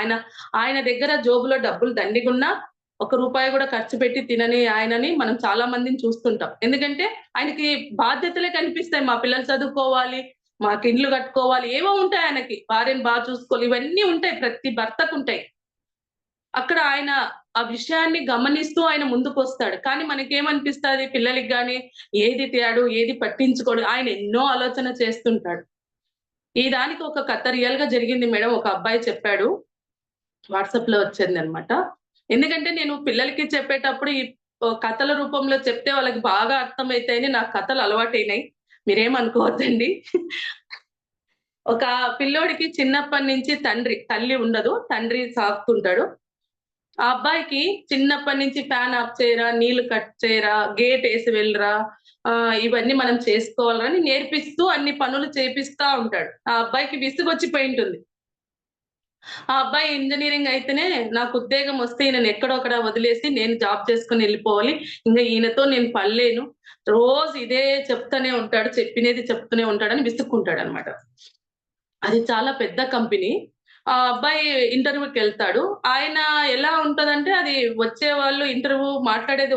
ఆయన దగ్గర జోబులో డబ్బులు దండిగున్నా, ఒక్క రూపాయి గూడా ఖర్చు పెట్టి తినని ఆయనని మనం చాలా మందిని చూస్తుంటాం. ఎందుకంటే ఆయనకి బాధ్యతలే కనిపిస్తాయి. మా పిల్లలు చదువుకోవాలి, మాకు ఇండ్లు కట్టుకోవాలి, ఏవో ఉంటాయి ఆయనకి. భార్యను చూసుకోవాలి, ఇవన్నీ ఉంటాయి. ప్రతి భర్తకుంటాయి. అక్కడ ఆయన ఆ విషయాన్ని గమనిస్తూ ఆయన ముందుకొస్తాడు. కానీ మనకేమనిపిస్తది పిల్లలకి గాని, ఏది తేడు, ఏది పట్టించుకోడు. ఆయన ఎన్నో ఆలోచన చేస్తుంటాడు. ఈ దానికి ఒక కథ రియల్‌గా జరిగింది మేడం. ఒక అబ్బాయి చెప్పాడు. వాట్సాప్‌లో వచ్చిందనమాట. ఎందుకంటే నేను పిల్లలకి చెప్పేటప్పుడు ఈ కథల రూపంలో చెప్తే వాళ్ళకి బాగా అర్థమైతాయని నాకు కథలు అలవాటయినాయి. మీరేమనుకోవద్దండి. ఒక పిల్లోడికి చిన్నప్పటి నుంచి తల్లి ఉండదు. తండ్రి సాకుతుంటాడు. ఆ అబ్బాయికి చిన్నప్పటి నుంచి ఫ్యాన్ ఆఫ్ చేయరా, నీళ్లు కట్ చేయరా, గేటేసి వెళ్ళిరా, ఇవన్నీ మనం చేసుకోవాలని నేర్పిస్తూ అన్ని పనులు చేపిస్తా ఉంటాడు. ఆ అబ్బాయికి విసుగొచ్చిపోయుంటుంది. ఆ అబ్బాయి ఇంజినీరింగ్ అయితేనే నాకు ఉద్యోగం వస్తే ఈయనని ఎక్కడో అక్కడ వదిలేసి నేను జాబ్ చేసుకొని ఎళ్ళిపోవాలి. ఈయనతో నేను పడలేను. రోజు ఇదే చెప్తూనే ఉంటాడు. చెప్పినది చెప్తూనే ఉంటాడని విసుక్కుంటాడనమాట. అది చాలా పెద్ద కంపెనీ. ఆ అబ్బాయి ఇంటర్వ్యూకెళ్తాడు. ఆయన ఎలా ఉంటదంటే అది వచ్చేవాళ్ళు ఇంటర్వ్యూ మాట్లాడేది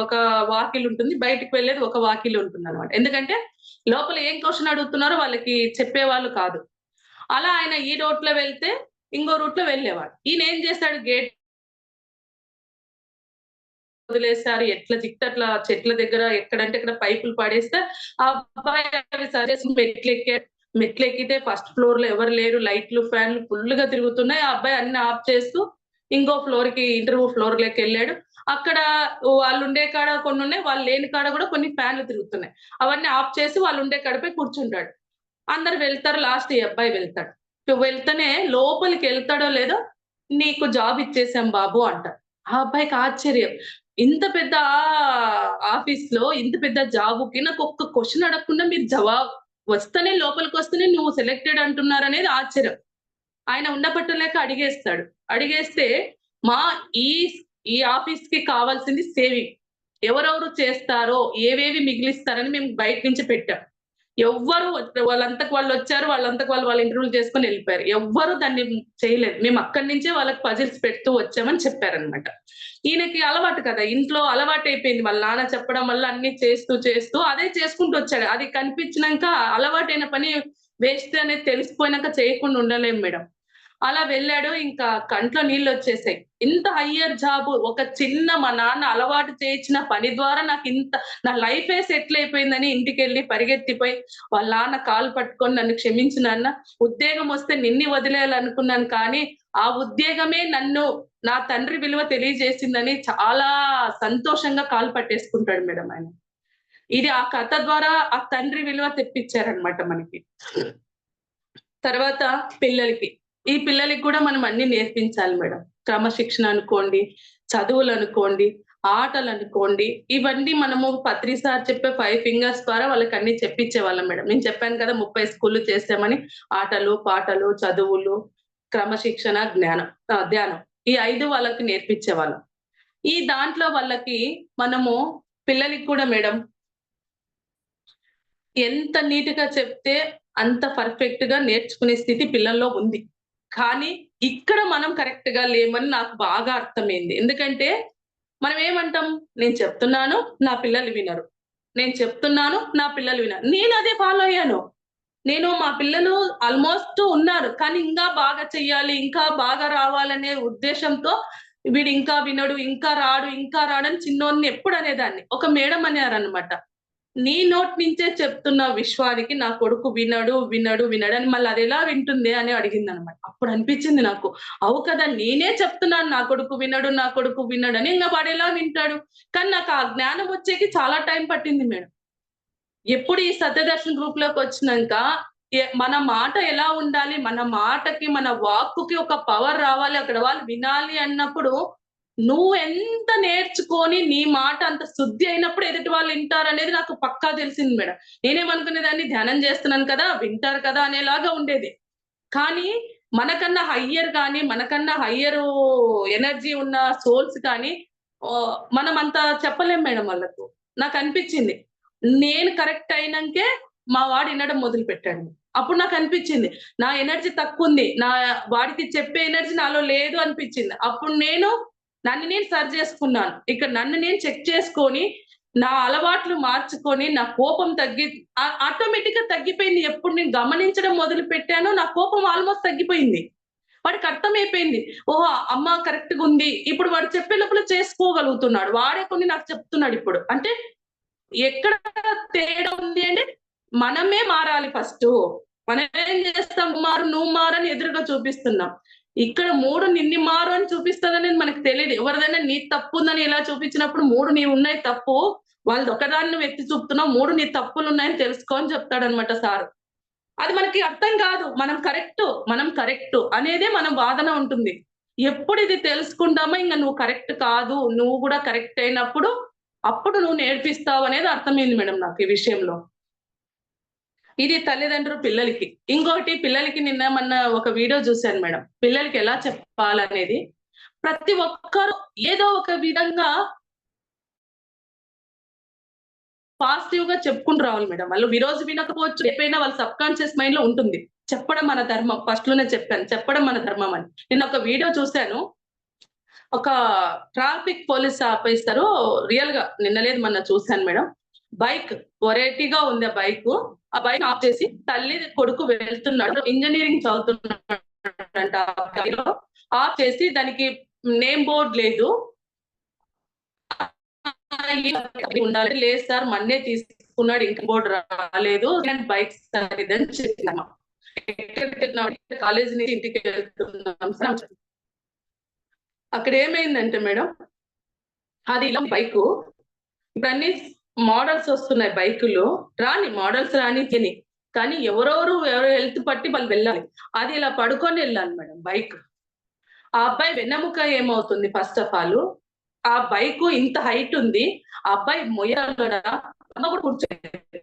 ఒక వాకిలుంటుంది. బయటికి వెళ్ళేది ఒక వాకిలుంటుందనమాట. ఎందుకంటే లోపల ఏం క్వెషన్ అడుగుతున్నారో వాళ్ళకి చెప్పేవాళ్ళు కాదు. అలా ఆయన ఈ రూట్‌లో వెళ్తే ఇంకో రూట్‌లో వెళ్ళేవాడు. ఈయనేం చేస్తాడు వదిలేశారు, ఎట్లా దిక్తే అట్లా చెట్ల దగ్గర ఎక్కడంటే అక్కడ పైపులు పడేస్తే ఆ అబ్బాయి అవి సజెస్ట్ మెట్లెక్కితే ఫస్ట్ ఫ్లోర్ లో ఎవరు లేరు, లైట్లు ఫ్యాన్లు ఫుల్ గా తిరుగుతున్నాయి. ఆ అబ్బాయి అన్ని ఆఫ్ చేస్తూ ఇంకో ఫ్లోర్ కి ఇంటర్వ్యూ ఫ్లోర్ లోకి వెళ్ళాడు. అక్కడ వాళ్ళు ఉండే కాడ కొన్ని ఉన్నాయి, వాళ్ళు లేని కాడ కూడా కొన్ని ఫ్యాన్లు తిరుగుతున్నాయి. అవన్నీ ఆఫ్ చేసి వాళ్ళు ఉండే కాడపై కూర్చుంటాడు. అందరు వెళ్తారు, లాస్ట్ ఈ అబ్బాయి వెళ్తాడు. వెళ్తేనే లోపలికి వెళ్తాడో లేదో, నీకు జాబ్ ఇచ్చేసాం బాబు అంటారు. ఆ అబ్బాయికి ఆశ్చర్యం. ఇంత పెద్ద ఆఫీస్ లో ఇంత పెద్ద జాబుకి నాకు ఒక్క క్వశ్చన్ అడగకుండా మీరు జవాబు వస్తేనే లోపలికి వస్తేనే నువ్వు సెలెక్టెడ్ అంటున్నారు అనేది ఆశ్చర్యం. ఆయన ఉండపట్టలేక అడిగేస్తాడు. అడిగేస్తే మా ఈ ఈ ఆఫీస్ కి కావాల్సింది సేవింగ్. ఎవరెవరు చేస్తారో ఏవేవి మిగిలిస్తారని మేము బయట నుంచి పెట్టాం. ఎవ్వరు వాళ్ళంతకు వాళ్ళు వచ్చారు, వాళ్ళంతకు వాళ్ళ ఇంటర్వ్యూలు చేసుకొని వెళ్ళిపోయారు. ఎవ్వరు దాన్ని చేయలేదు. మేము అక్కడి నుంచే వాళ్ళకి పజిల్స్ పెడుతూ వచ్చామని చెప్పారనమాట. ఈయనకి అలవాటు కదా, ఇంట్లో అలవాటు అయిపోయింది. వాళ్ళ నాన్న చెప్పడం వల్ల అన్ని చేస్తూ చేస్తూ అదే చేసుకుంటూ వచ్చాడు. అది కనిపించినాక అలవాటైన పని వేస్ట్ అనేది తెలిసిపోయినాక చేయకుండా ఉండలేం మేడం. అలా వెళ్ళాడు. ఇంకా కంట్లో నీళ్ళు వచ్చేసాయి. ఇంత హయ్యర్ జాబ్, ఒక చిన్న మా నాన్న అలవాటు చేయించిన పని ద్వారా నాకు ఇంత నా లైఫే సెటిల్ అయిపోయిందని ఇంటికెళ్ళి పరిగెత్తిపోయి వాళ్ళ నాన్న కాలు పట్టుకొని నన్ను క్షమించు నాన్న, ఉద్యోగం వస్తే నిన్ని వదిలేయాలనుకున్నాను కానీ ఆ ఉద్యోగమే నన్ను నా తండ్రి విలువ తెలియజేసిందని చాలా సంతోషంగా కాలు పట్టేసుకుంటాడు మేడం ఆయన. ఇది ఆ కథ ద్వారా ఆ తండ్రి విలువ తెప్పించారనమాట మనకి. తర్వాత పిల్లలకి, ఈ పిల్లలకి కూడా మనం అన్ని నేర్పించాలి మేడం. క్రమశిక్షణ అనుకోండి, చదువులు అనుకోండి, ఆటలు అనుకోండి, ఇవన్నీ మనము పత్రి సార్ చెప్పే 5 ఫింగర్స్ ద్వారా వాళ్ళకి అన్ని చెప్పించేవాళ్ళం మేడం. నేను చెప్పాను కదా 30 స్కూళ్ళు చేసామని. ఆటలు, పాటలు, చదువులు, క్రమశిక్షణ, ధ్యానం. ఈ 5 వాళ్ళకి నేర్పించేవాళ్ళం. ఈ దాంట్లో వాళ్ళకి మనము పిల్లలకి కూడా మేడం ఎంత నీట్‌గా చెప్తే అంత పర్ఫెక్ట్ గా నేర్చుకునే స్థితి పిల్లల్లో ఉంది. కానీ ఇక్కడ మనం కరెక్ట్ గా లేమని నాకు బాగా అర్థమైంది. ఎందుకంటే మనం ఏమంటాం, నేను చెప్తున్నాను నా పిల్లలు వినరు. నేను చెప్తున్నాను నా పిల్లలు వినరు. నేను అదే ఫాలో అయ్యాను. మా పిల్లలు ఆల్మోస్ట్ ఉన్నారు. కానీ ఇంకా బాగా చెయ్యాలి, ఇంకా బాగా రావాలనే ఉద్దేశంతో వీడు ఇంకా వినడు, ఇంకా రాడని చిన్నోడిని ఎప్పుడు అనేదాన్ని. ఒక మేడం అన్నారన్నమాట. నీ నోటి నుంచే చెప్తున్న విశ్వానికి నా కొడుకు వినడు అని మళ్ళీ అది ఎలా వింటుంది అని అడిగిందనమాట. అప్పుడు అనిపించింది నాకు, అవు కదా నేనే చెప్తున్నాను నా కొడుకు వినడు అని, ఇంకా వాడు ఎలా వింటాడు? కానీ నాకు ఆ జ్ఞానం వచ్చేకి చాలా టైం పట్టింది మేడం. ఎప్పుడు ఈ సత్యదర్శన్ గ్రూప్ లోకి వచ్చినాక మన మాట ఎలా ఉండాలి, మన మాటకి మన వాక్కుకి ఒక పవర్ రావాలి, అక్కడ వాళ్ళు వినాలి అన్నప్పుడు నువ్వెంత నేర్చుకొని నీ మాట అంత శుద్ధి అయినప్పుడు ఎదుటి వాళ్ళు వింటారనేది నాకు పక్కా తెలిసింది మేడం. నేనేమనుకునేదాన్ని, ధ్యానం చేస్తున్నాను కదా వింటారు కదా అనేలాగా ఉండేది. కానీ మనకన్నా హయ్యర్ ఎనర్జీ ఉన్న సోల్స్ కానీ మనం అంత చెప్పలేం మేడం వాళ్ళకు. నాకు అనిపించింది నేను కరెక్ట్ అయినంకే మా వాడు వినడం మొదలు పెట్టాడు. అప్పుడు నాకు అనిపించింది నా ఎనర్జీ తక్కువ ఉంది, వాడికి చెప్పే ఎనర్జీ నాలో లేదు అనిపించింది. అప్పుడు నన్ను నేను సరి చేసుకున్నాను. ఇక్కడ నన్ను నేను చెక్ చేసుకొని నా అలవాట్లు మార్చుకొని నా కోపం ఆటోమేటిక్ గా తగ్గిపోయింది. ఎప్పుడు నేను గమనించడం మొదలు పెట్టానో నా కోపం ఆల్మోస్ట్ తగ్గిపోయింది. వాడికి అర్థమైపోయింది, ఓహో అమ్మ కరెక్ట్ గా ఉంది. ఇప్పుడు వాడు చెప్పే లోపల చేసుకోగలుగుతున్నాడు. వాడే కొన్ని నాకు చెప్తున్నాడు ఇప్పుడు. అంటే ఎక్కడ తేడా ఉంది అంటే మనమే మారాలి ఫస్ట్. మనం ఏం చేస్తాం, నువ్వు మారు అని ఎదురుగా చూపిస్తున్నాం. ఇక్కడ 3 నిన్ని మారు అని చూపిస్తుందనేది మనకు తెలియదు. ఎవరిదైనా నీ తప్పు ఉందని ఇలా చూపించినప్పుడు 3 నీవు ఉన్నాయి తప్పు, వాళ్ళది ఒకదాన్ని నువ్వు ఎత్తి చూపుతున్నావు, 3 నీ తప్పులు ఉన్నాయని తెలుసుకో అని చెప్తాడనమాట సార్. అది మనకి అర్థం కాదు. మనం కరెక్ట్ అనేదే మన వాదన ఉంటుంది. ఎప్పుడు ఇది తెలుసుకుంటామో ఇంకా నువ్వు కరెక్ట్ కాదు, నువ్వు కూడా కరెక్ట్ అయినప్పుడు అప్పుడు నువ్వు నేర్పిస్తావు అనేది అర్థమైంది మేడం నాకు ఈ విషయంలో. ఇది తల్లిదండ్రులు పిల్లలకి. ఇంకొకటి, పిల్లలకి నిన్న మొన్న ఒక వీడియో చూశాను మేడం. పిల్లలకి ఎలా చెప్పాలనేది. ప్రతి ఒక్కరు ఏదో ఒక విధంగా పాజిటివ్ గా చెప్పుకుంటూ రావాలి మేడం. వాళ్ళు ఈ రోజు వినకపోవచ్చు, రేపైనా వాళ్ళ సబ్ కాన్షియస్ మైండ్ లో ఉంటుంది. చెప్పడం మన ధర్మం. ఫస్ట్ లోనే చెప్పాను, చెప్పడం మన ధర్మం అని. నేను ఒక వీడియో చూశాను. ఒక ట్రాఫిక్ పోలీస్ ఆపేస్తారు. రియల్ గా నిన్న లేదు మొన్న చూశాను మేడం. బైక్ వెరైటీగా ఉంది ఆ బైక్. ఆ బైక్ ఆఫ్ చేసి తల్లి కొడుకు వెళ్తున్నాడు, ఇంజనీరింగ్ చదువుతున్నాడంట. ఆఫ్ చేసి దానికి నేమ్ బోర్డ్ లేదు, ఉండాలి. లేదు సార్ మొన్నే తీసుకున్నాడు, ఇంకా బోర్డు రాలేదు, బైక్ సార్ ఇదని చెప్పినామా. కాలేజ్ నుంచి ఇంటికి వెళ్తున్నాం సార్. అక్కడ ఏమైందంటే మేడం, అది ఇలా బైకు, ఇప్పుడు అన్ని మోడల్స్ వస్తున్నాయి బైకులు, రాని మోడల్స్ రాని తిని, కానీ ఎవరెవరు హెల్త్ పట్టి వాళ్ళు వెళ్ళాలి. అది ఇలా పడుకొని వెళ్ళాలి మేడం బైక్. ఆ అబ్బాయి వెన్నెముక ఏమవుతుంది, ఫస్ట్ ఆఫ్ ఆల్ ఆ బైక్ ఇంత హైట్ ఉంది, ఆ అబ్బాయి మొయ్యగలడా అమ్మ కూడా కూర్చోలేదు.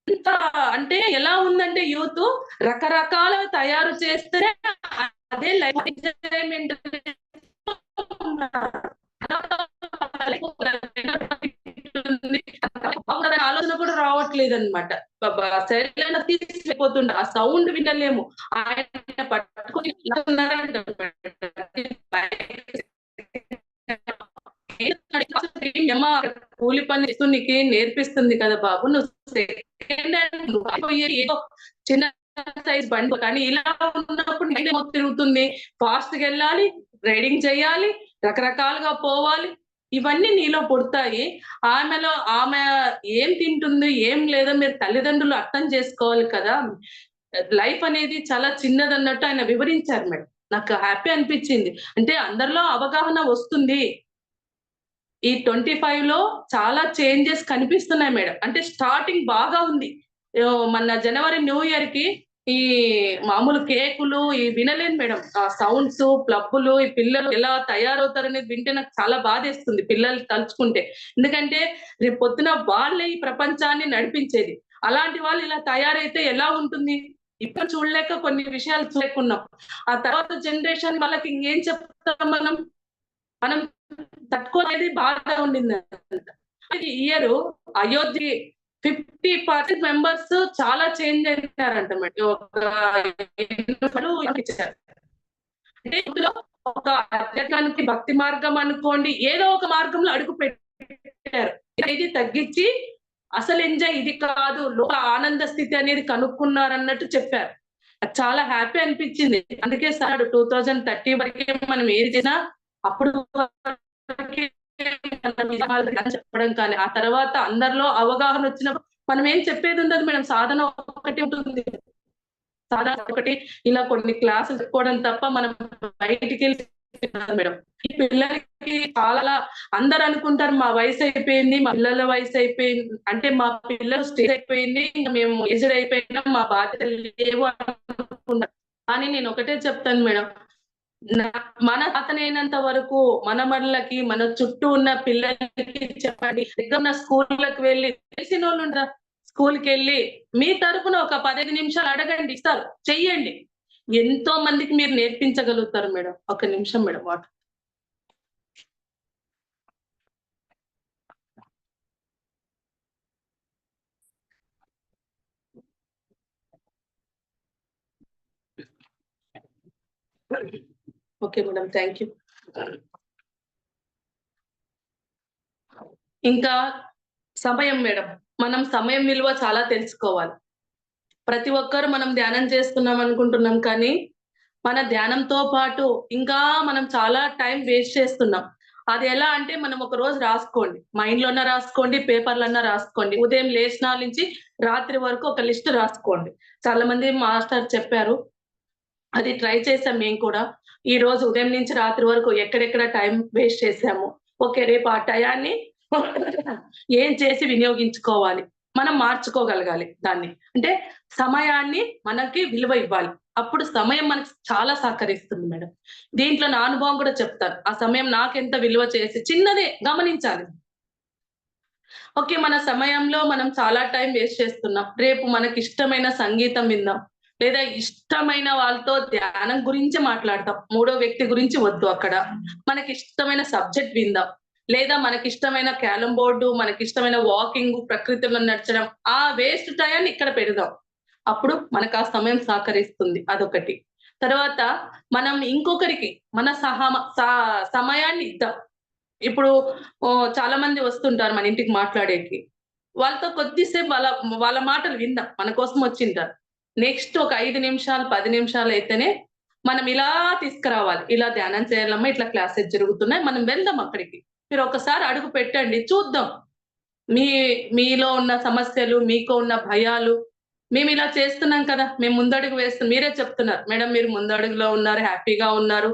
ఇంత అంటే ఎలా ఉందంటే యూత్ రకరకాల తయారు చేస్తే అదే లైఫ్ ఎంజాయ్మెంట్ ఆలోచన కూడా రావట్లేదు అనమాట. సైలెంట్ తీసిపోతుండే, ఆ సౌండ్ వినలేము. ఆయన పట్టుకొని కూలి పని చేస్తూ నీకు నేర్పిస్తుంది కదా బాబు, నువ్వు సెకండ్ హ్యాండ్ ఏదో చిన్న సైజ్ బండి, కానీ ఇలా ఉన్నప్పుడు తిరుగుతుంది, ఫాస్ట్ గా వెళ్ళాలి, రైడింగ్ చేయాలి, రకరకాలుగా పోవాలి, ఇవన్నీ నీలో పుడతాయి. ఆమె ఏం తింటుంది ఏం లేదో మీరు తల్లిదండ్రులు అర్థం చేసుకోవాలి కదా. లైఫ్ అనేది చాలా చిన్నదన్నట్టు ఆయన వివరించారు మేడం. నాకు హ్యాపీ అనిపించింది. అంటే అందరిలో అవగాహన వస్తుంది. ఈ 25 లో చాలా చేంజెస్ కనిపిస్తున్నాయి మేడం. అంటే స్టార్టింగ్ బాగా ఉంది. మన జనవరి న్యూ ఇయర్ కి ఈ మామూలు కేకులు ఈ వినలేను మేడం. ఆ సౌండ్స్, క్లబ్బులు, ఈ పిల్లలు ఎలా తయారవుతారనేది వింటే నాకు చాలా బాధేస్తుంది పిల్లలు తలుచుకుంటే. ఎందుకంటే రేపు పొద్దున వాళ్ళే ఈ ప్రపంచాన్ని నడిపించేది. అలాంటి వాళ్ళు ఇలా తయారైతే ఎలా ఉంటుంది? ఇప్పుడు చూడలేక కొన్ని విషయాలు చూడకున్నాం. ఆ తర్వాత జనరేషన్ వాళ్ళకి ఇంకేం చెప్తాం మనం? మనం తట్టుకోలేది బాధ ఉండింది. ఇయర్ అయోధ్య 50% మెంబర్స్ చాలా చేంజ్ అయినారంట మేడం. అంటే ఇందులో ఒక ఆధ్యాత్మిక భక్తి మార్గం అనుకోండి, ఏదో ఒక మార్గంలో అడుగు పెట్టారు. ఇది తగ్గించి అసలు ఎంజాయ్ ఇది కాదు, లోక ఆనంద స్థితి అనేది కనుక్కున్నారన్నట్టు చెప్పారు. చాలా హ్యాపీ అనిపించింది. అందుకే సార్ 2030 వరకే మనం ఏది చేసినా అప్పుడు చెప్పడం కానీ, ఆ తర్వాత అందరిలో అవగాహన వచ్చినప్పుడు మనం ఏం చెప్పేది ఉండదు మేడం. సాధన ఒకటి ఉంటుంది, సాధన ఒకటి, ఇలా కొన్ని క్లాసులు చెప్పుకోవడం తప్ప మనం బయటికి వెళ్ళి మేడం. ఈ పిల్లలకి చాలా అందరు అనుకుంటారు మా వయసు అయిపోయింది, మా పిల్లల వయసు అయిపోయింది, అంటే మా పిల్లలు స్టేజ్ అయిపోయింది, మేము ఏజ్డ్ అయిపోయినా మా బాధ్యతలు లేవు అనుకుంటారు. కానీ నేను ఒకటే చెప్తాను మేడం, మన అతనైనంత వరకు మన మనలకి, మన చుట్టూ ఉన్న పిల్లలకి చెప్పండి. దగ్గర ఉన్న స్కూళ్ళకి వెళ్ళి, తెలిసిన వాళ్ళు ఉంటారు, స్కూల్కి వెళ్ళి మీ తరపున ఒక 15 నిమిషాలు అడగండి, ఇస్తారు, చెయ్యండి. ఎంతో మందికి మీరు నేర్పించగలుగుతారు మేడం. ఒక నిమిషం madam water. Okay madam, thank you. ఇంకా సమయం మేడం, మనం సమయం విలువ చాలా తెలుసుకోవాలి. ప్రతి ఒక్కరు మనం ధ్యానం చేస్తున్నాం అనుకుంటున్నాం, కానీ మన ధ్యానంతో పాటు ఇంకా మనం చాలా టైం వేస్ట్ చేస్తున్నాం. అది ఎలా అంటే, మనం ఒక రోజు రాసుకోండి, మైండ్ లోనే రాసుకోండి, పేపర్లన్నా రాసుకోండి. ఉదయం లేచిన నుంచి రాత్రి వరకు ఒక లిస్ట్ రాసుకోండి. చాలా మంది మాస్టర్ చెప్పారు, అది ట్రై చేసాం మేము కూడా. ఈ రోజు ఉదయం నుంచి రాత్రి వరకు ఎక్కడెక్కడ టైం వేస్ట్ చేసాము, ఓకే రేపు ఆ టయాన్ని ఏం చేసి వినియోగించుకోవాలి, మనం మార్చుకోగలగాలి దాన్ని. అంటే సమయాన్ని మనకి విలువ ఇవ్వాలి. అప్పుడు సమయం మనకి చాలా సహకరిస్తుంది మేడం. దీంట్లో నా అనుభవం కూడా చెప్తాను. ఆ సమయం నాకెంత విలువ చేసి, చిన్నదే గమనించాలి. ఓకే, మన సమయంలో మనం చాలా టైం వేస్ట్ చేస్తున్నాం. రేపు మనకి ఇష్టమైన సంగీతం విందాం, లేదా ఇష్టమైన వాళ్ళతో ధ్యానం గురించి మాట్లాడతాం. మూడో వ్యక్తి గురించి వద్దు అక్కడ. మనకి ఇష్టమైన సబ్జెక్ట్ విందాం, లేదా మనకిష్టమైన క్యారం బోర్డు, మనకిష్టమైన వాకింగ్, ప్రకృతిలో నడచడం, ఆ వేస్ట్ టయాన్ని ఇక్కడ పెడదాం. అప్పుడు మనకు ఆ సమయం సహకరిస్తుంది. అదొకటి. తర్వాత మనం ఇంకొకరికి మన సమయాన్ని ఇద్దాం. ఇప్పుడు చాలా మంది వస్తుంటారు మన ఇంటికి మాట్లాడేకి. వాళ్ళతో కొద్దిసేపు వాళ్ళ మాటలు విందాం. మన కోసం వచ్చింటారు. నెక్స్ట్ ఒక 5 నిమిషాలు, 10 నిమిషాలు అయితేనే మనం ఇలా తీసుకురావాలి, ఇలా ధ్యానం చేయాలమ్మా, ఇట్లా క్లాసెస్ జరుగుతున్నాయి, మనం వెళ్దాం అక్కడికి, మీరు ఒకసారి అడుగు పెట్టండి, చూద్దాం మీ మీలో ఉన్న సమస్యలు, మీకు ఉన్న భయాలు. మేము ఇలా చేస్తున్నాం కదా, మేము ముందడుగు వేస్తున్నాం, మీరే చెప్తున్నారు మేడం మీరు ముందడుగులో ఉన్నారు, హ్యాపీగా ఉన్నారు.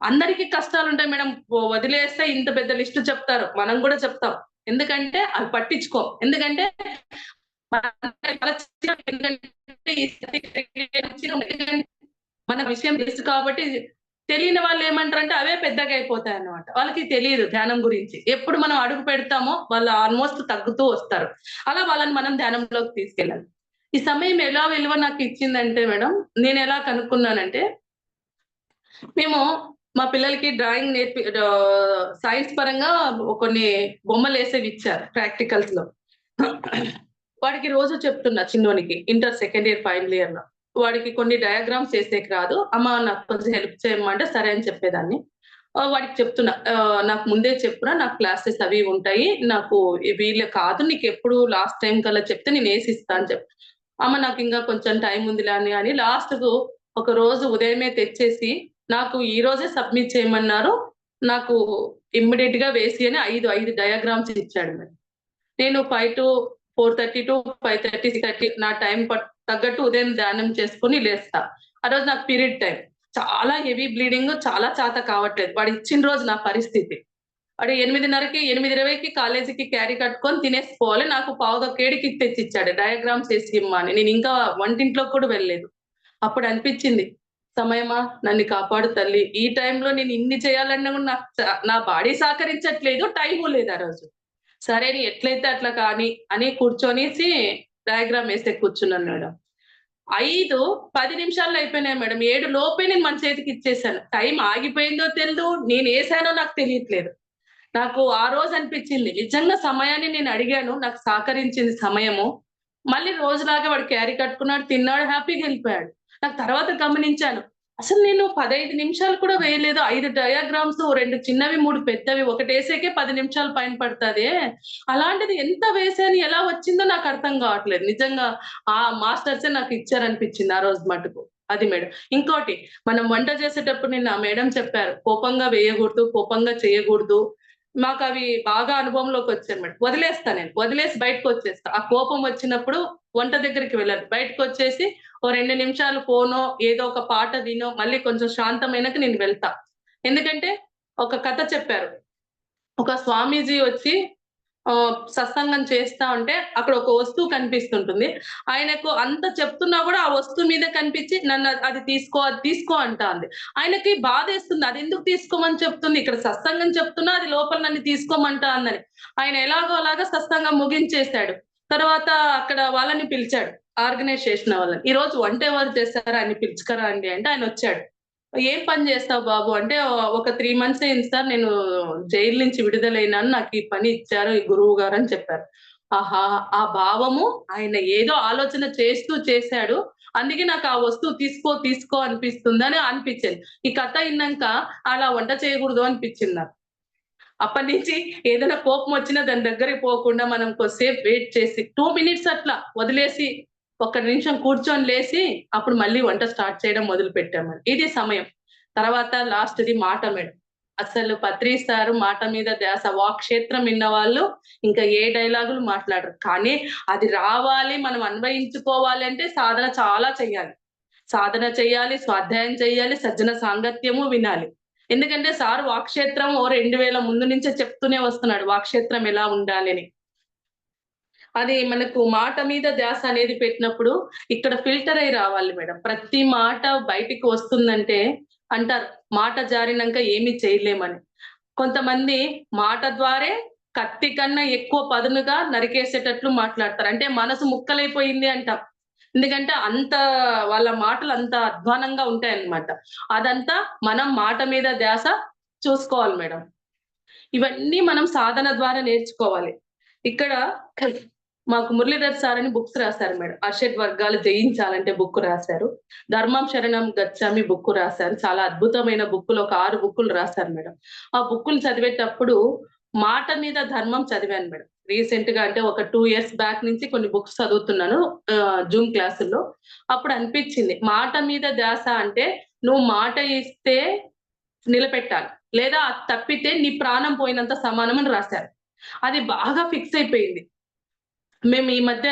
అందరికీ కష్టాలుంటాయి మేడం. వదిలేస్తే ఇంత పెద్ద లిస్ట్ చెప్తారు. మనం కూడా చెప్తాం. ఎందుకంటే అవి పట్టించుకోం. ఎందుకంటే మన విషయం తెలుసు కాబట్టి తెలియని వాళ్ళు ఏమంటారంటే అవే పెద్దగా అయిపోతాయి అన్నమాట. వాళ్ళకి తెలియదు ధ్యానం గురించి. ఎప్పుడు మనం అడుగు పెడతామో వాళ్ళు ఆల్మోస్ట్ తగ్గుతూ వస్తారు. అలా వాళ్ళని మనం ధ్యానంలోకి తీసుకెళ్ళాలి. ఈ సమయం ఎలా విలువ నాకు ఇచ్చిందంటే మేడం, నేను ఎలా కనుక్కున్నానంటే, మేము మా పిల్లలకి డ్రాయింగ్ సైన్స్ పరంగా కొన్ని బొమ్మలేసేవి ఇచ్చారు ప్రాక్టికల్స్ లో. వాడికి రోజు చెప్తున్నా చిన్నోనికి, inter second year final year లో, వాడికి కొన్ని డయాగ్రామ్స్ వేసేకి రాదు, అమ్మ నాకు కొంచెం హెల్ప్ చేయమంటే సరే అని చెప్పేదాన్ని. వాడికి చెప్తున్నా, నాకు ముందే చెప్పురా, నాకు క్లాసెస్ అవి ఉంటాయి, నాకు వీళ్ళు కాదు, నీకు ఎప్పుడు లాస్ట్ టైం కల్లా చెప్తే నేను వేసిస్తా అని చెప్పి, అమ్మ నాకు ఇంకా కొంచెం టైం ఉందిలే అని లాస్ట్ కు ఒక రోజు ఉదయమే తెచ్చేసి నాకు ఈ రోజే సబ్మిట్ చేయమన్నారు, నాకు ఇమ్మీడియట్ గా వేసి అని ఐదు డయాగ్రామ్స్ ఇచ్చాడు మరి. నేను 5 to 4:30 to 5:30, 6:30 నా టైం తగ్గట్టు ఉదయం ధ్యానం చేసుకుని లేస్తా. ఆ రోజు నాకు పీరియడ్ టైం, చాలా హెవీ బ్లీడింగ్, చాలా చేత కావట్లేదు. వాడు ఇచ్చిన రోజు నా పరిస్థితి. వాడు 8:30కి 8:20కి కాలేజీకి క్యారీ కట్టుకొని తినేసిపోవాలి, నాకు 7:15కి తెచ్చిచ్చాడు డయాగ్రామ్స్ వేసి ఇమ్మా అని. నేను ఇంకా వంటింట్లో కూడా వెళ్ళలేదు. అప్పుడు అనిపించింది, సమయమా నన్ను కాపాడు తల్లి, ఈ టైంలో నేను ఇన్ని చేయాలన్నా కూడా నా బాడీ సహకరించట్లేదు, టైము లేదు ఆ రోజు. సరే అని ఎట్లయితే అట్లా కానీ అని కూర్చొనేసి డయాగ్రామ్ వేస్తే కూర్చున్నాను మేడం. 10 నిమిషాల్లో అయిపోయినాయి మేడం. 7 లోపే నేను మన చేతికి ఇచ్చేసాను. టైం ఆగిపోయిందో తెలీదు, నేను వేసానో నాకు తెలియట్లేదు. నాకు ఆ రోజు అనిపించింది, నిజంగా సమయాన్ని నేను అడిగాను, నాకు సహకరించింది సమయము. మళ్ళీ రోజులాగా వాడు క్యారీ కట్టుకున్నాడు, తిన్నాడు, హ్యాపీగా వెళ్ళిపోయాడు. నాకు తర్వాత గమనించాను, అసలు నేను 15 నిమిషాలు కూడా వేయలేదు. 5 డయాగ్రామ్స్, 2 చిన్నవి, 3 పెద్దవి, ఒకటేసేకే 10 నిమిషాలు పైన పడతాదే. అలాంటిది ఎంత వేశాను, ఎలా వచ్చిందో నాకు అర్థం కావట్లేదు. నిజంగా ఆ మాస్టర్సే నాకు ఇచ్చారనిపించింది ఆ రోజు మటుకు. అది మేడం. ఇంకోటి, మనం వంట చేసేటప్పుడు నిన్న మేడం చెప్పారు, కోపంగా వేయకూడదు, కోపంగా చేయకూడదు. మాకవి బాగా అనుభవంలోకి వచ్చాయి మేడం. వదిలేస్తా నేను. వదిలేసి బయటకొచ్చేస్తా. ఆ కోపం వచ్చినప్పుడు వంట దగ్గరికి వెళ్ళను. బయటకొచ్చేసి ఓ 2 నిమిషాలు ఫోనో, ఏదో ఒక పాట వినో, మళ్ళీ కొంచెం శాంతమైనాక నేను వెళ్తా. ఎందుకంటే ఒక కథ చెప్పారు. ఒక స్వామీజీ వచ్చి సత్సంగం చేస్తా ఉంటే అక్కడ ఒక వస్తువు కనిపిస్తుంటుంది. ఆయనకు అంత చెప్తున్నా గూడా ఆ వస్తువు మీద కనిపించి నన్ను అది తీసుకో, అది తీసుకో అంటాంది. ఆయనకి బాధేస్తుంది. అదెందుకు తీసుకోమని చెప్తుంది? ఇక్కడ సత్సంగం చెప్తున్నా అది లోపల నన్ను తీసుకోమంటాందని. ఆయన ఎలాగో అలాగా సత్సంగం ముగించేసాడు. తర్వాత అక్కడ వాళ్ళని పిలిచాడు, ఆర్గనైజ్ చేసిన వాళ్ళని. "ఈరోజు వంట ఎవరు చేశారు? ఆయన్ని పిలుచుకురండి" అంటే ఆయనొచ్చాడు. "ఏం పని చేస్తావు బాబు" అంటే, ఒక 3 మంత్స్ అయింది సార్ నేను జైలు నుంచి విడుదలైనాను, నాకు ఈ పని ఇచ్చారు ఈ గురువు గారు అని చెప్పారు. ఆహా! ఆ భావము, ఆయన ఏదో ఆలోచన చేస్తూ చేశాడు, అందుకే నాకు ఆ వస్తువు తీసుకో తీసుకో అనిపిస్తుందని అనిపించింది. ఈ కథ ఇన్నంక అలా వంట చేయకూడదు అనిపించింది నాకు. అప్పటినుంచి ఏదైనా కోపం వచ్చినా దాని దగ్గరికి పోకుండా మనం కొద్దిసేపు వెయిట్ చేసి 2 మినిట్స్ అట్లా వదిలేసి, ఒక్క నిమిషం కూర్చొని లేసి అప్పుడు మళ్ళీ వంట స్టార్ట్ చేయడం మొదలుపెట్టామండి. ఇది సమయం. తర్వాత లాస్ట్‌ది మాట మేడం. అసలు పత్రి సారు మాట మీద ధ్యాస, వాక్క్షేత్రం విన్నవాళ్ళు ఇంకా ఏ డైలాగులు మాట్లాడరు. కానీ అది రావాలి, మనం అన్వయించుకోవాలి అంటే సాధన చాలా చెయ్యాలి. సాధన చెయ్యాలి, స్వాధ్యాయం చెయ్యాలి, సజ్జన సాంగత్యము వినాలి. ఎందుకంటే సార్ వాక్క్షేత్రం 2000 ముందు నుంచే చెప్తూనే వస్తున్నాడు, వాక్క్షేత్రం ఎలా ఉండాలి అని. అది మనకు మాట మీద ధ్యాస అనేది పెట్టినప్పుడు ఇక్కడ ఫిల్టర్ అయ్యి రావాలి మేడం. ప్రతి మాట బయటికి వస్తుందంటే అంటారు, మాట జారినంక ఏమి చేయలేమని. కొంతమంది మాట ద్వారే కత్తి కన్నా ఎక్కువ పదునుగా నరికేసేటట్లు మాట్లాడతారు. అంటే మనసు ముక్కలైపోయింది అంటాం. ఎందుకంటే అంత వాళ్ళ మాటలు అంత అధ్వానంగా ఉంటాయన్నమాట. అదంతా మనం మాట మీద ధ్యాస చూసుకోవాలి మేడం. ఇవన్నీ మనం సాధన ద్వారా నేర్చుకోవాలి. ఇక్కడ మాకు మురళీధర్ సార్ అని బుక్స్ రాశారు మేడం. అషడ్ వర్గాలు జయించాలంటే బుక్ రాశారు. ధర్మం శరణం గచ్చామి బుక్ రాశారు. చాలా అద్భుతమైన బుక్కులు, ఒక 6 బుక్కులు రాశారు మేడం. ఆ బుక్కులు చదివేటప్పుడు మాట మీద ధర్మం చదివాను మేడం. రీసెంట్‌గా అంటే ఒక 2 ఇయర్స్ బ్యాక్ నుంచి కొన్ని బుక్స్ చదువుతున్నాను జూమ్ క్లాసుల్లో. అప్పుడు అనిపించింది, మాట మీద ధ్యాస అంటే నువ్వు మాట ఇస్తే నిలబెట్టాలి, లేదా అది తప్పితే నీ ప్రాణం పోయినంత సమానం అని రాశారు. అది బాగా ఫిక్స్ అయిపోయింది. మేము ఈ మధ్య